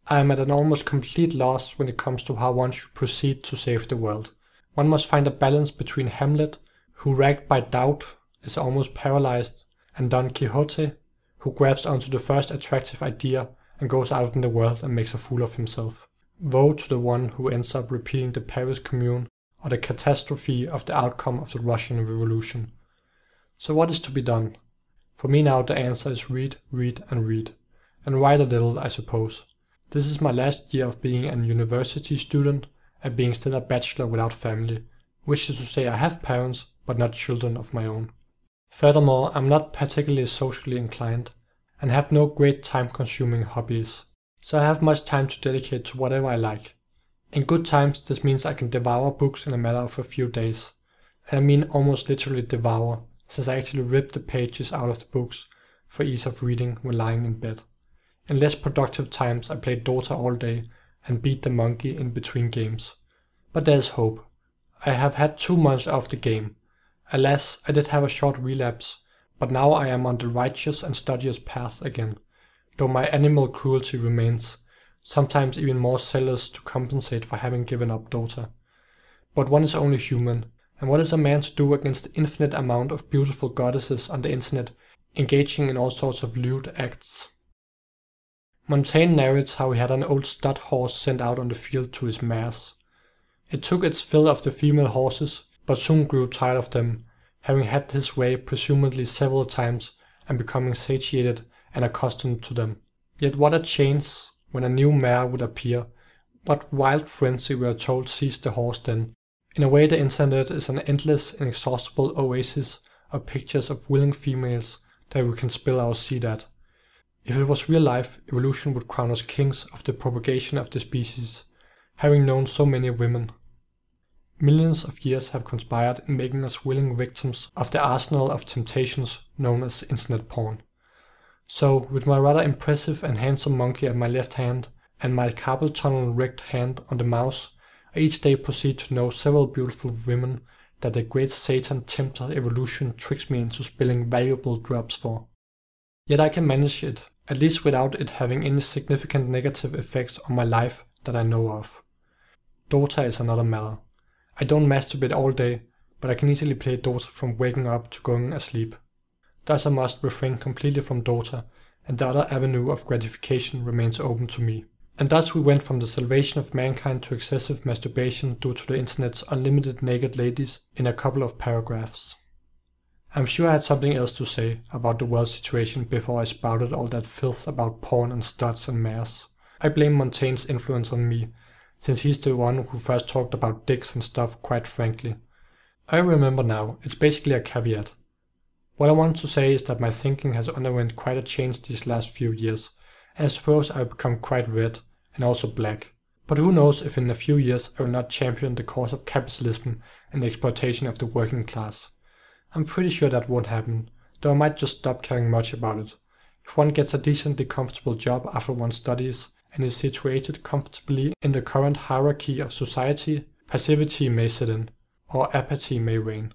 I am at an almost complete loss when it comes to how one should proceed to save the world. One must find a balance between Hamlet, who racked by doubt is almost paralyzed, and Don Quixote, who grabs onto the first attractive idea and goes out in the world and makes a fool of himself. Woe to the one who ends up repeating the Paris Commune or the catastrophe of the outcome of the Russian Revolution. So what is to be done? For me now the answer is read, read and read. And write a little, I suppose. This is my last year of being an university student and being still a bachelor without family, which is to say I have parents, but not children of my own. Furthermore, I'm not particularly socially inclined, and have no great time-consuming hobbies, so I have much time to dedicate to whatever I like. In good times this means I can devour books in a matter of a few days, and I mean almost literally devour, since I actually rip the pages out of the books for ease of reading when lying in bed. In less productive times I play Dota all day and beat the monkey in between games. But there's hope. I have had 2 months off the game. Alas, I did have a short relapse, but now I am on the righteous and studious path again, though my animal cruelty remains, sometimes even more zealous to compensate for having given up Dota. But one is only human, and what is a man to do against the infinite amount of beautiful goddesses on the internet, engaging in all sorts of lewd acts? Montaigne narrates how he had an old stud horse sent out on the field to his mares. It took its fill of the female horses, but soon grew tired of them, having had his way presumably several times and becoming satiated and accustomed to them. Yet what a change when a new mare would appear. What wild frenzy we are told seized the horse then. In a way, the internet is an endless, inexhaustible oasis of pictures of willing females that we can spill our seed at. If it was real life, evolution would crown us kings of the propagation of the species, having known so many women. Millions of years have conspired in making us willing victims of the arsenal of temptations known as internet porn. So, with my rather impressive and handsome monkey at my left hand, and my carpal tunnel-wrecked hand on the mouse, I each day proceed to know several beautiful women that the great Satan tempter evolution tricks me into spilling valuable drops for. Yet I can manage it, at least without it having any significant negative effects on my life that I know of. Dota is another matter. I don't masturbate all day, but I can easily play Dota from waking up to going asleep. Thus I must refrain completely from Dota, and the other avenue of gratification remains open to me. And thus we went from the salvation of mankind to excessive masturbation due to the internet's unlimited naked ladies in a couple of paragraphs. I'm sure I had something else to say about the world situation before I spouted all that filth about porn and studs and mares. I blame Montaigne's influence on me, since he's the one who first talked about dicks and stuff quite frankly. I remember now, it's basically a caveat. What I want to say is that my thinking has underwent quite a change these last few years, and I suppose I've become quite red, and also black. But who knows if in a few years I will not champion the cause of capitalism and the exploitation of the working class. I'm pretty sure that won't happen, though I might just stop caring much about it. If one gets a decently comfortable job after one studies, and is situated comfortably in the current hierarchy of society, passivity may set in, or apathy may reign.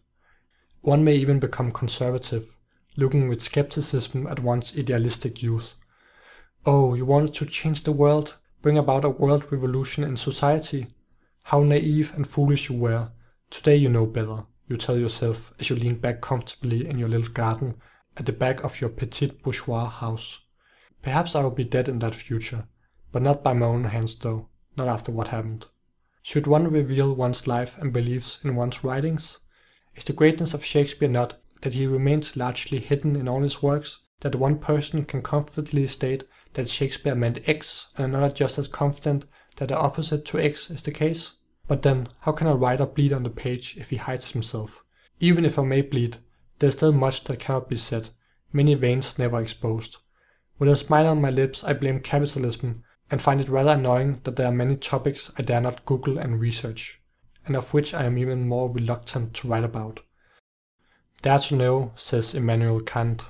One may even become conservative, looking with skepticism at one's idealistic youth. Oh, you wanted to change the world, bring about a world revolution in society? How naive and foolish you were. Today you know better, you tell yourself as you lean back comfortably in your little garden at the back of your petite bourgeois house. Perhaps I will be dead in that future, but not by my own hands though, not after what happened. Should one reveal one's life and beliefs in one's writings? Is the greatness of Shakespeare not that he remains largely hidden in all his works, that one person can confidently state that Shakespeare meant X and another just as confident that the opposite to X is the case? But then, how can a writer bleed on the page if he hides himself? Even if I may bleed, there is still much that cannot be said, many veins never exposed. With a smile on my lips I blame capitalism and find it rather annoying that there are many topics I dare not Google and research, and of which I am even more reluctant to write about. Dare to know, says Immanuel Kant,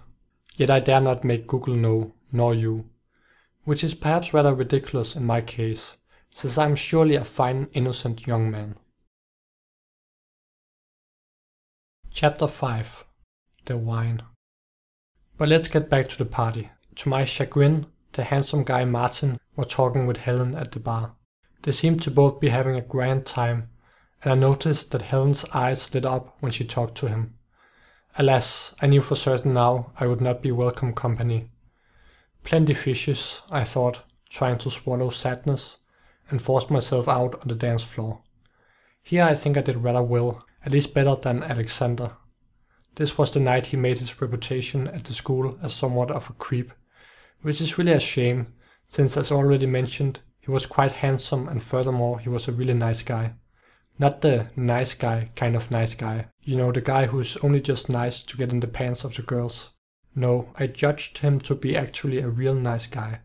yet I dare not make Google know, nor you. Which is perhaps rather ridiculous in my case, since I am surely a fine, innocent young man. Chapter 5. The Wine. But let's get back to the party. To my chagrin, the handsome guy Martin was talking with Helen at the bar. They seemed to both be having a grand time, and I noticed that Helen's eyes lit up when she talked to him. Alas, I knew for certain now I would not be welcome company. Plenty fishes, I thought, trying to swallow sadness, and forced myself out on the dance floor. Here I think I did rather well, at least better than Alexander. This was the night he made his reputation at the school as somewhat of a creep, which is really a shame, since as already mentioned, he was quite handsome and furthermore he was a really nice guy. Not the nice guy kind of nice guy, you know, the guy who's only just nice to get in the pants of the girls. No, I judged him to be actually a real nice guy.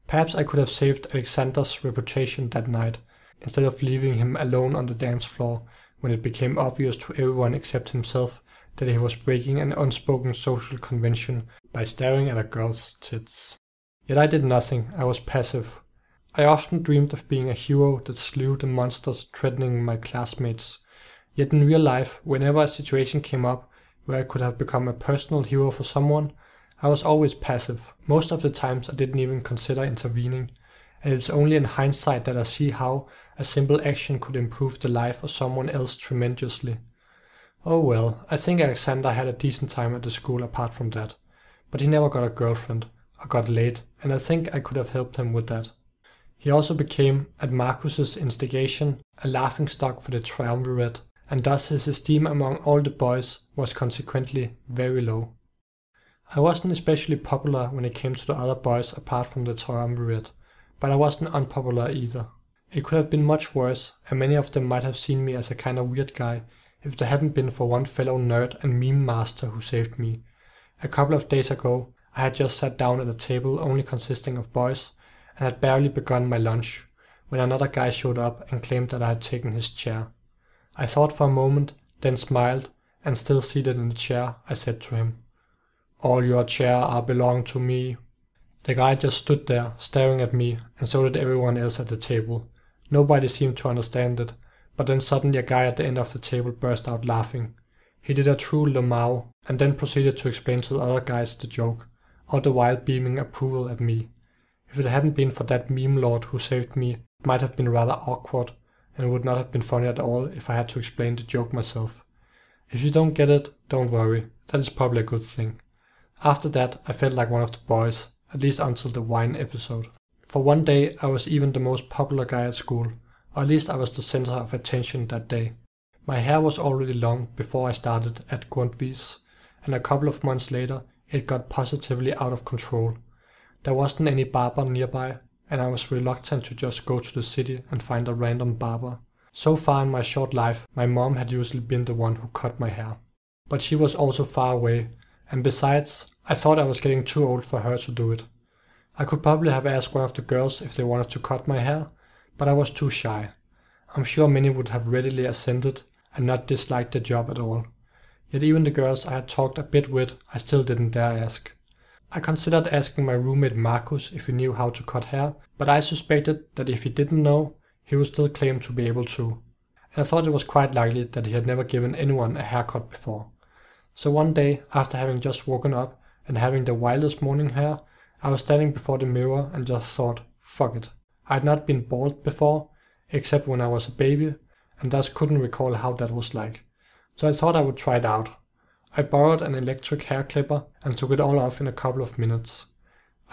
Perhaps I could have saved Alexander's reputation that night, instead of leaving him alone on the dance floor when it became obvious to everyone except himself that he was breaking an unspoken social convention by staring at a girl's tits. Yet I did nothing, I was passive. I often dreamed of being a hero that slew the monsters threatening my classmates. Yet in real life, whenever a situation came up where I could have become a personal hero for someone, I was always passive. Most of the times I didn't even consider intervening, and it's only in hindsight that I see how a simple action could improve the life of someone else tremendously. Oh well, I think Alexander had a decent time at the school apart from that, but he never got a girlfriend, or got laid, and I think I could have helped him with that. He also became, at Marcus's instigation, a laughingstock for the triumvirate, and thus his esteem among all the boys was consequently very low. I wasn't especially popular when it came to the other boys apart from the triumvirate, but I wasn't unpopular either. It could have been much worse, and many of them might have seen me as a kind of weird guy if it hadn't been for one fellow nerd and meme master who saved me. A couple of days ago, I had just sat down at a table only consisting of boys, and had barely begun my lunch, when another guy showed up and claimed that I had taken his chair. I thought for a moment, then smiled, and still seated in the chair, I said to him, "All your chair belong to me." The guy just stood there, staring at me, and so did everyone else at the table. Nobody seemed to understand it, but then suddenly a guy at the end of the table burst out laughing. He did a true Lamau, and then proceeded to explain to the other guys the joke, all the while beaming approval at me. If it hadn't been for that meme lord who saved me, it might have been rather awkward, and it would not have been funny at all if I had to explain the joke myself. If you don't get it, don't worry, that is probably a good thing. After that, I felt like one of the boys, at least until the wine episode. For one day, I was even the most popular guy at school, or at least I was the center of attention that day. My hair was already long before I started at Grundtvigs, and a couple of months later, it got positively out of control. There wasn't any barber nearby, and I was reluctant to just go to the city and find a random barber. So far in my short life, my mom had usually been the one who cut my hair. But she was also far away, and besides, I thought I was getting too old for her to do it. I could probably have asked one of the girls if they wanted to cut my hair, but I was too shy. I'm sure many would have readily assented and not disliked the job at all. Yet even the girls I had talked a bit with, I still didn't dare ask. I considered asking my roommate Marcus if he knew how to cut hair, but I suspected that if he didn't know, he would still claim to be able to. And I thought it was quite likely that he had never given anyone a haircut before. So one day, after having just woken up and having the wildest morning hair, I was standing before the mirror and just thought, fuck it. I had not been bald before, except when I was a baby, and thus couldn't recall how that was like. So I thought I would try it out. I borrowed an electric hair clipper and took it all off in a couple of minutes.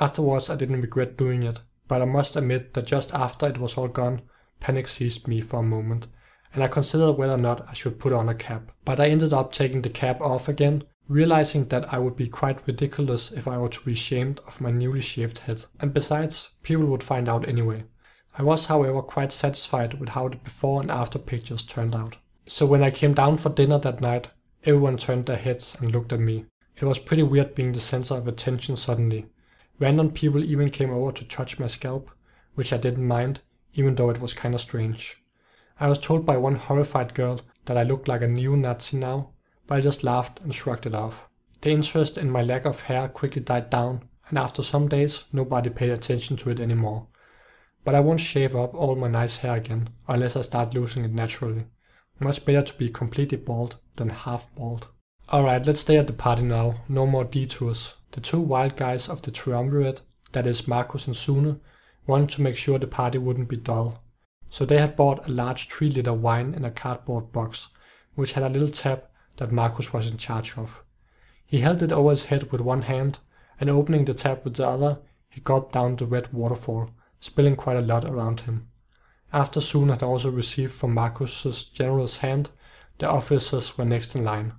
Afterwards I didn't regret doing it, but I must admit that just after it was all gone, panic seized me for a moment, and I considered whether or not I should put on a cap. But I ended up taking the cap off again, realizing that I would be quite ridiculous if I were to be ashamed of my newly shaved head, and besides, people would find out anyway. I was, however, quite satisfied with how the before and after pictures turned out. So when I came down for dinner that night, everyone turned their heads and looked at me. It was pretty weird being the center of attention suddenly. Random people even came over to touch my scalp, which I didn't mind, even though it was kinda strange. I was told by one horrified girl that I looked like a neo-Nazi now, but I just laughed and shrugged it off. The interest in my lack of hair quickly died down, and after some days nobody paid attention to it anymore. But I won't shave up all my nice hair again, unless I start losing it naturally. Much better to be completely bald than half bald. Alright, let's stay at the party now, no more detours. The two wild guys of the triumvirate, that is Marcus and Sune, wanted to make sure the party wouldn't be dull. So they had bought a large 3-liter wine in a cardboard box, which had a little tap that Marcus was in charge of. He held it over his head with one hand, and opening the tap with the other, he gulped down the red waterfall, spilling quite a lot around him. After Sune had also received from Marcus's generous hand, the officers were next in line.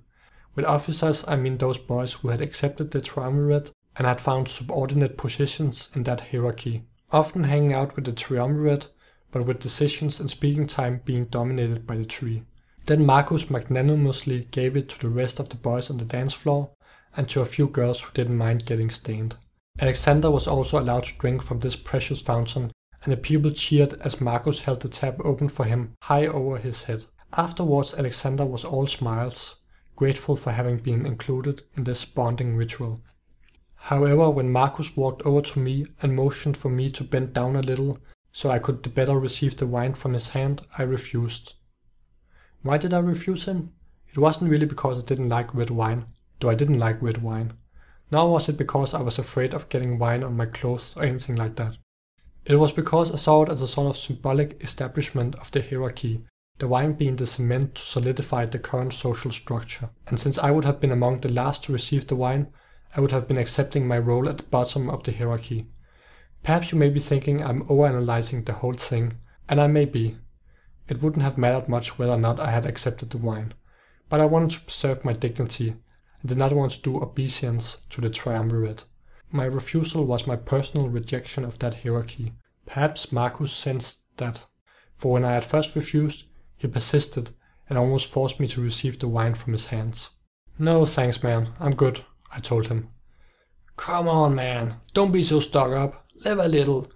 With officers I mean those boys who had accepted the triumvirate and had found subordinate positions in that hierarchy, often hanging out with the triumvirate, but with decisions and speaking time being dominated by the tree. Then Marcus magnanimously gave it to the rest of the boys on the dance floor, and to a few girls who didn't mind getting stained. Alexander was also allowed to drink from this precious fountain, and the people cheered as Marcus held the tap open for him high over his head. Afterwards Alexander was all smiles, grateful for having been included in this bonding ritual. However, when Marcus walked over to me and motioned for me to bend down a little, so I could better receive the wine from his hand, I refused. Why did I refuse him? It wasn't really because I didn't like red wine, though I didn't like red wine. Nor was it because I was afraid of getting wine on my clothes or anything like that. It was because I saw it as a sort of symbolic establishment of the hierarchy, the wine being the cement to solidify the current social structure. And since I would have been among the last to receive the wine, I would have been accepting my role at the bottom of the hierarchy. Perhaps you may be thinking I'm overanalyzing the whole thing, and I may be. It wouldn't have mattered much whether or not I had accepted the wine, but I wanted to preserve my dignity and did not want to do obeisance to the triumvirate. My refusal was my personal rejection of that hierarchy. Perhaps Marcus sensed that, for when I at first refused, he persisted and almost forced me to receive the wine from his hands. "No, thanks, man, I'm good," I told him. "Come on, man, don't be so stuck up. Live a little.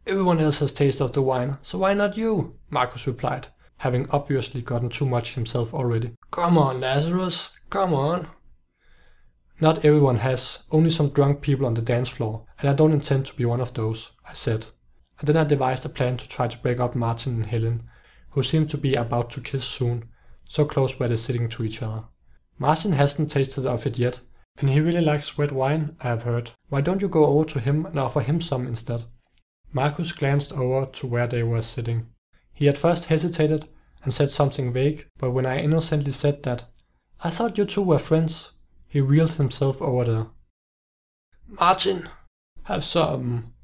Everyone else has tasted of the wine, so why not you?" Marcus replied, having obviously gotten too much himself already. "Come on, Lazarus, come on." "Not everyone has, only some drunk people on the dance floor, and I don't intend to be one of those," I said. And then I devised a plan to try to break up Martin and Helen, who seemed to be about to kiss soon, so close were they sitting to each other. "Martin hasn't tasted of it yet, and he really likes red wine, I have heard. Why don't you go over to him and offer him some instead?" Marcus glanced over to where they were sitting. He at first hesitated and said something vague, but when I innocently said that, "I thought you two were friends," he reeled himself over there. "Martin, have some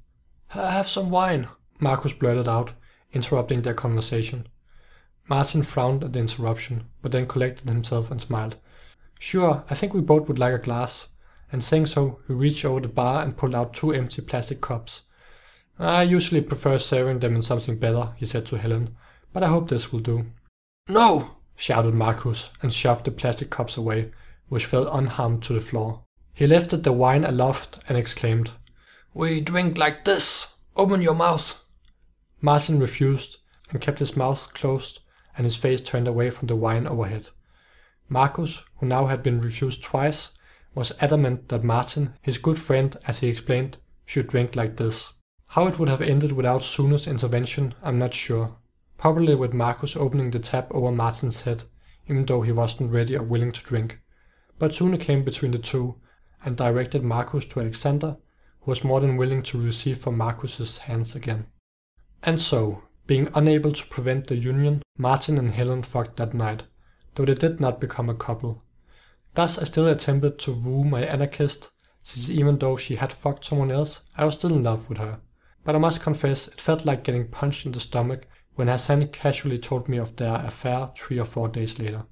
wine," Marcus blurted out, interrupting their conversation. Martin frowned at the interruption, but then collected himself and smiled. "Sure, I think we both would like a glass," and saying so, he reached over the bar and pulled out 2 empty plastic cups. "I usually prefer serving them in something better," he said to Helen, "but I hope this will do." "No!" shouted Marcus, and shoved the plastic cups away, which fell unharmed to the floor. He lifted the wine aloft and exclaimed, "We drink like this! Open your mouth!" Martin refused, and kept his mouth closed and his face turned away from the wine overhead. Marcus, who now had been refused twice, was adamant that Martin, his good friend as he explained, should drink like this. How it would have ended without Suna's intervention, I'm not sure. Probably with Marcus opening the tap over Martin's head, even though he wasn't ready or willing to drink. But Suna came between the two, and directed Marcus to Alexander, who was more than willing to receive from Marcus's hands again. And so, being unable to prevent the union, Martin and Helen fucked that night, though they did not become a couple. Thus I still attempted to woo my anarchist, since even though she had fucked someone else, I was still in love with her. But I must confess, it felt like getting punched in the stomach when Hassan casually told me of their affair 3 or 4 days later.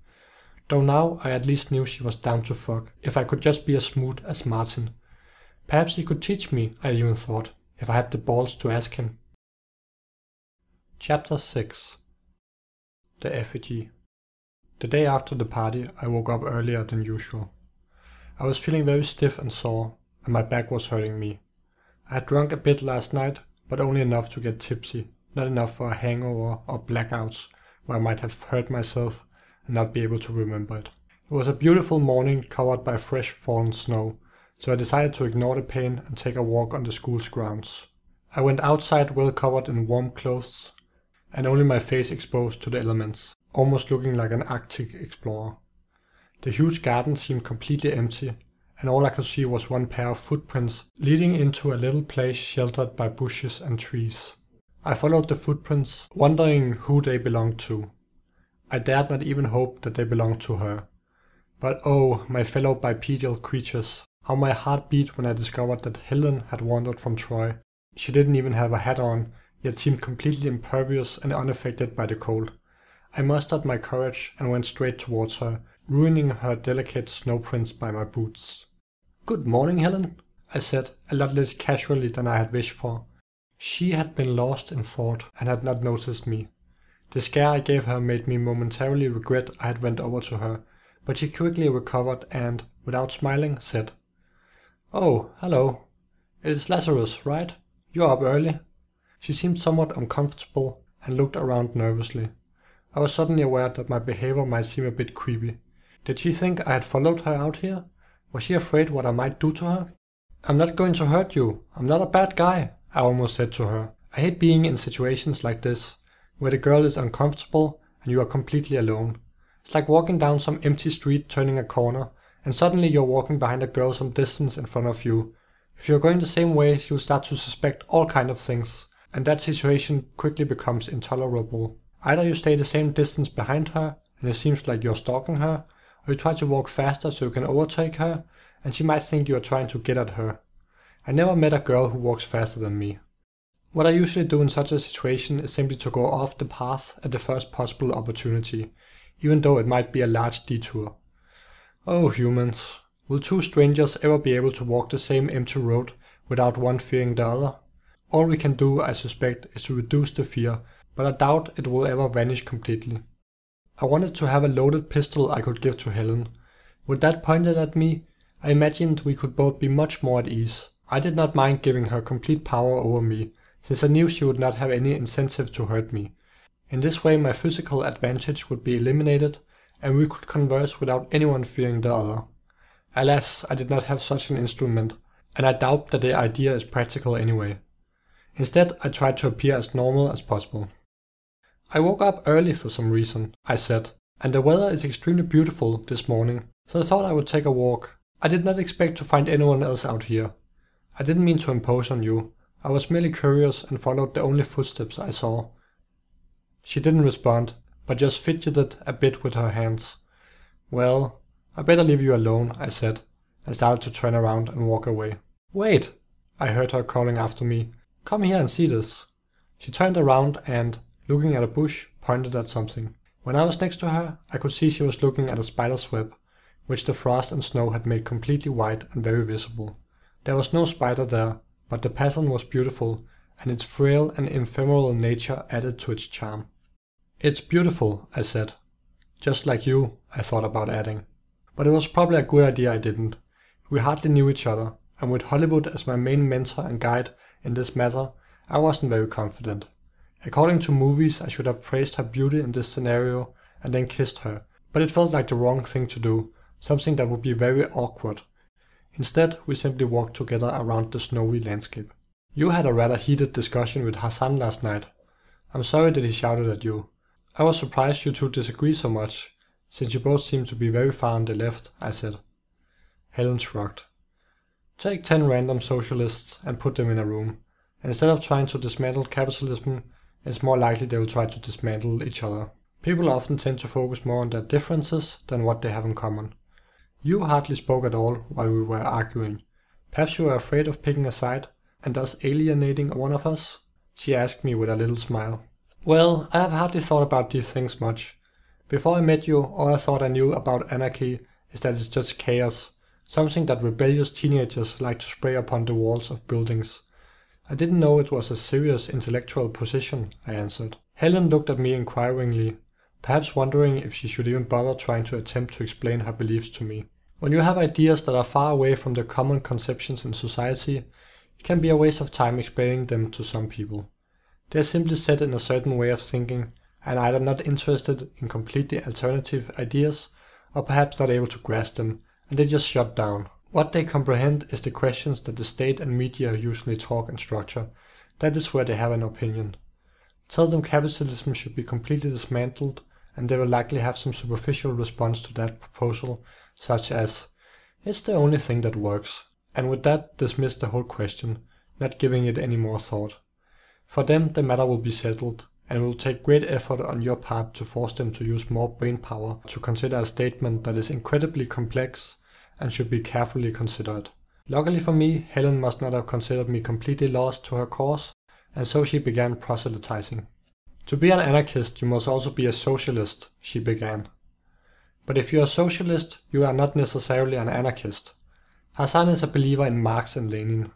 Though now I at least knew she was down to fuck, if I could just be as smooth as Martin. Perhaps he could teach me, I even thought, if I had the balls to ask him. Chapter 6. The Effigy. The day after the party, I woke up earlier than usual. I was feeling very stiff and sore, and my back was hurting me. I had drunk a bit last night, but only enough to get tipsy, not enough for a hangover or blackouts, where I might have hurt myself and not be able to remember it. It was a beautiful morning covered by fresh fallen snow, so I decided to ignore the pain and take a walk on the school's grounds. I went outside well covered in warm clothes, and only my face exposed to the elements, almost looking like an Arctic explorer. The huge garden seemed completely empty, and all I could see was one pair of footprints leading into a little place sheltered by bushes and trees. I followed the footprints, wondering who they belonged to. I dared not even hope that they belonged to her. But oh, my fellow bipedal creatures, how my heart beat when I discovered that Helen had wandered from Troy. She didn't even have a hat on, yet seemed completely impervious and unaffected by the cold. I mustered my courage and went straight towards her, ruining her delicate snow prints by my boots. "Good morning, Helen," I said, a lot less casually than I had wished for. She had been lost in thought and had not noticed me. The scare I gave her made me momentarily regret I had went over to her, but she quickly recovered and, without smiling, said, "Oh, hello. It is Lazarus, right? You're up early." She seemed somewhat uncomfortable and looked around nervously. I was suddenly aware that my behavior might seem a bit creepy. Did she think I had followed her out here? Was she afraid what I might do to her? "I'm not going to hurt you. I'm not a bad guy," I almost said to her. I hate being in situations like this, where the girl is uncomfortable and you are completely alone. It's like walking down some empty street turning a corner, and suddenly you're walking behind a girl some distance in front of you. If you're going the same way, you'll start to suspect all kind of things, and that situation quickly becomes intolerable. Either you stay the same distance behind her, and it seems like you're stalking her, or you try to walk faster so you can overtake her, and she might think you are trying to get at her. I never met a girl who walks faster than me. What I usually do in such a situation is simply to go off the path at the first possible opportunity, even though it might be a large detour. Oh humans, will two strangers ever be able to walk the same empty road without one fearing the other? All we can do, I suspect, is to reduce the fear, but I doubt it will ever vanish completely. I wanted to have a loaded pistol I could give to Helen. With that pointed at me, I imagined we could both be much more at ease. I did not mind giving her complete power over me, since I knew she would not have any incentive to hurt me. In this way my physical advantage would be eliminated, and we could converse without anyone fearing the other. Alas, I did not have such an instrument, and I doubt that the idea is practical anyway. Instead, I tried to appear as normal as possible. I woke up early for some reason, I said, and the weather is extremely beautiful this morning, so I thought I would take a walk. I did not expect to find anyone else out here. I didn't mean to impose on you. I was merely curious and followed the only footsteps I saw. She didn't respond, but just fidgeted a bit with her hands. Well, I better leave you alone, I said, and started to turn around and walk away. Wait, I heard her calling after me. Come here and see this. She turned around and, looking at a bush, pointed at something. When I was next to her, I could see she was looking at a spider's web, which the frost and snow had made completely white and very visible. There was no spider there, but the pattern was beautiful, and its frail and ephemeral nature added to its charm. It's beautiful, I said. Just like you, I thought about adding. But it was probably a good idea I didn't. We hardly knew each other, and with Hollywood as my main mentor and guide in this matter, I wasn't very confident. According to movies, I should have praised her beauty in this scenario and then kissed her, but it felt like the wrong thing to do, something that would be very awkward. Instead, we simply walked together around the snowy landscape. You had a rather heated discussion with Hassan last night. I'm sorry that he shouted at you. I was surprised you two disagree so much, since you both seem to be very far on the left, I said. Helen shrugged. Take 10 random socialists and put them in a room. Instead of trying to dismantle capitalism, it's more likely they will try to dismantle each other. People often tend to focus more on their differences than what they have in common. You hardly spoke at all while we were arguing. Perhaps you were afraid of picking a side, and thus alienating one of us? She asked me with a little smile. Well, I have hardly thought about these things much. Before I met you, all I thought I knew about anarchy is that it's just chaos, something that rebellious teenagers like to spray upon the walls of buildings. I didn't know it was a serious intellectual position, I answered. Helen looked at me inquiringly, perhaps wondering if she should even bother trying to attempt to explain her beliefs to me. When you have ideas that are far away from the common conceptions in society, it can be a waste of time explaining them to some people. They are simply set in a certain way of thinking, and either not interested in completely alternative ideas, or perhaps not able to grasp them, and they just shut down. What they comprehend is the questions that the state and media usually talk and structure. That is where they have an opinion. Tell them capitalism should be completely dismantled, and they will likely have some superficial response to that proposal, such as, "It's the only thing that works," and with that dismiss the whole question, not giving it any more thought. For them the matter will be settled, and it will take great effort on your part to force them to use more brain power to consider a statement that is incredibly complex and should be carefully considered. Luckily for me, Helen must not have considered me completely lost to her cause, and so she began proselytizing. To be an anarchist, you must also be a socialist, she began. But if you are a socialist, you are not necessarily an anarchist. Hassan is a believer in Marx and Lenin.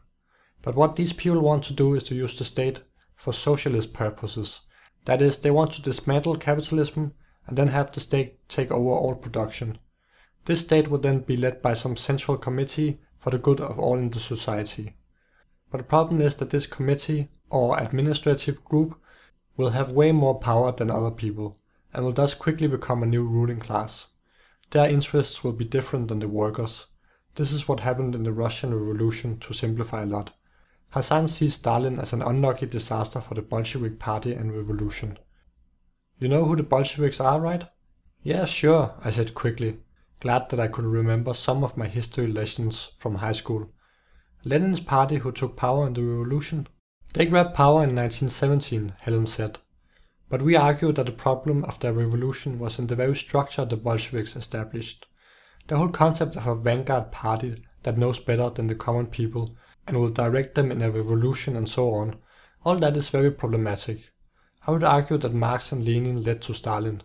But what these people want to do is to use the state for socialist purposes. That is, they want to dismantle capitalism and then have the state take over all production. This state would then be led by some central committee for the good of all in the society. But the problem is that this committee or administrative group will have way more power than other people, and will thus quickly become a new ruling class. Their interests will be different than the workers. This is what happened in the Russian Revolution, to simplify a lot. Hassan sees Stalin as an unlucky disaster for the Bolshevik party and revolution. You know who the Bolsheviks are, right? Yeah, sure, I said quickly, glad that I could remember some of my history lessons from high school. Lenin's party who took power in the revolution? They grabbed power in 1917, Helen said. But we argue that the problem of their revolution was in the very structure the Bolsheviks established. The whole concept of a vanguard party that knows better than the common people and will direct them in a revolution and so on, All that is very problematic. I would argue that Marx and Lenin led to Stalin.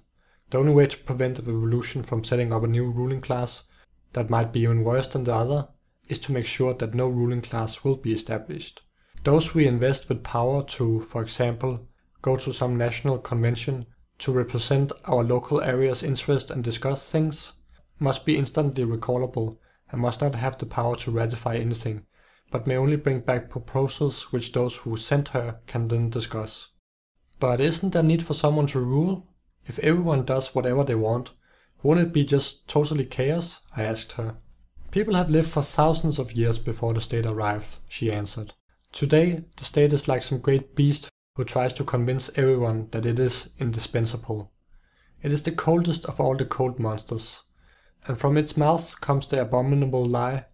The only way to prevent a revolution from setting up a new ruling class that might be even worse than the other is to make sure that no ruling class will be established. Those we invest with power to, for example, go to some national convention to represent our local area's interest and discuss things, must be instantly recallable and must not have the power to ratify anything, but may only bring back proposals which those who sent her can then discuss. But isn't there need for someone to rule? If everyone does whatever they want, won't it be just totally chaos? I asked her. People have lived for thousands of years before the state arrived, she answered. Today, the state is like some great beast who tries to convince everyone that it is indispensable. It is the coldest of all the cold monsters, and from its mouth comes the abominable lie,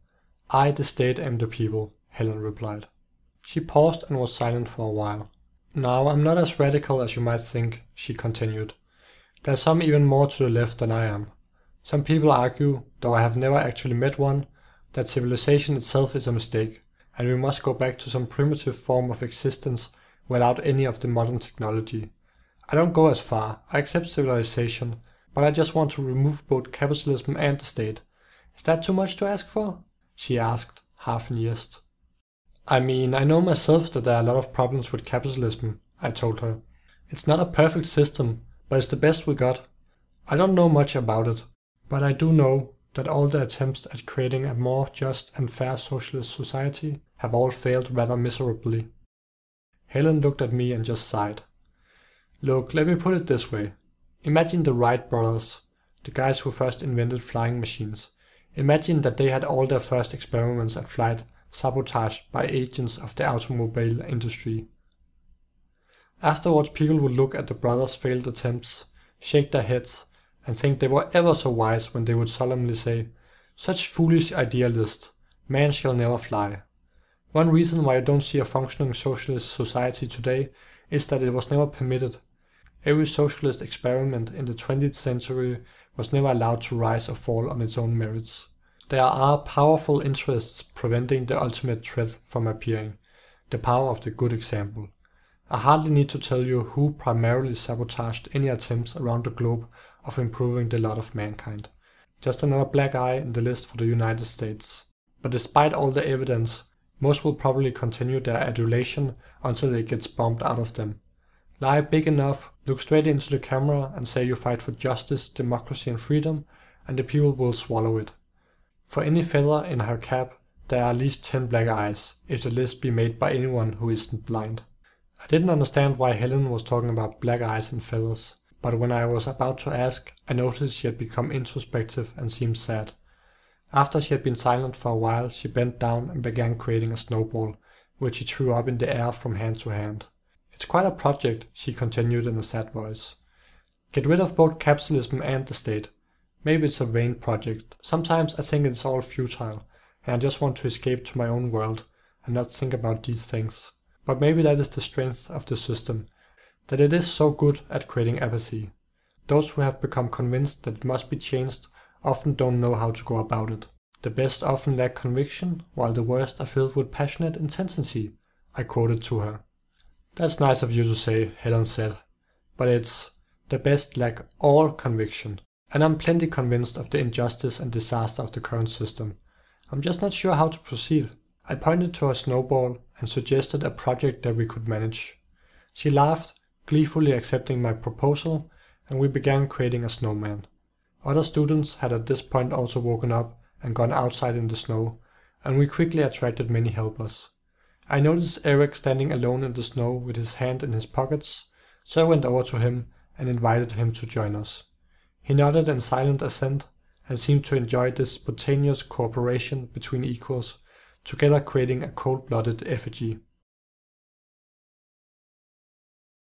"I, the state, am the people," Helen replied. She paused and was silent for a while. "Now, I'm not as radical as you might think," she continued. "There's some even more to the left than I am. Some people argue, though I have never actually met one, that civilization itself is a mistake, and we must go back to some primitive form of existence without any of the modern technology. I don't go as far. I accept civilization, but I just want to remove both capitalism and the state. Is that too much to ask for?" she asked, half-amused. "I mean, I know myself that there are a lot of problems with capitalism," I told her. "It's not a perfect system, but it's the best we got. I don't know much about it, but I do know that all the attempts at creating a more just and fair socialist society have all failed rather miserably." Helen looked at me and just sighed. "Look, let me put it this way. Imagine the Wright brothers, the guys who first invented flying machines. Imagine that they had all their first experiments at flight sabotaged by agents of the automobile industry. Afterwards, people would look at the brothers' failed attempts, shake their heads, and think they were ever so wise when they would solemnly say, 'Such foolish idealist, man shall never fly.' One reason why you don't see a functioning socialist society today is that it was never permitted. Every socialist experiment in the 20th century was never allowed to rise or fall on its own merits. There are powerful interests preventing the ultimate threat from appearing, the power of the good example. I hardly need to tell you who primarily sabotaged any attempts around the globe of improving the lot of mankind. Just another black eye in the list for the United States. But despite all the evidence, most will probably continue their adulation until it gets bombed out of them. Lie big enough, look straight into the camera and say you fight for justice, democracy and freedom, and the people will swallow it. For any feather in her cap, there are at least 10 black eyes, if the list be made by anyone who isn't blind. I didn't understand why Helen was talking about black eyes and feathers, but when I was about to ask, I noticed she had become introspective and seemed sad. After she had been silent for a while, she bent down and began creating a snowball, which she threw up in the air from hand to hand. "It's quite a project," she continued in a sad voice. "Get rid of both capitalism and the state. Maybe it's a vain project. Sometimes I think it's all futile, and I just want to escape to my own world and not think about these things. But maybe that is the strength of the system, that it is so good at creating apathy. Those who have become convinced that it must be changed often don't know how to go about it. The best often lack conviction, while the worst are filled with passionate intensity," I quoted to her. "That's nice of you to say," Helen said, "but it's the best lack all conviction, and I'm plenty convinced of the injustice and disaster of the current system. I'm just not sure how to proceed." I pointed to her snowball and suggested a project that we could manage. She laughed, gleefully accepting my proposal, and we began creating a snowman. Other students had at this point also woken up and gone outside in the snow, and we quickly attracted many helpers. I noticed Eric standing alone in the snow with his hand in his pockets, so I went over to him and invited him to join us. He nodded in silent assent and seemed to enjoy this spontaneous cooperation between equals, together creating a cold-blooded effigy.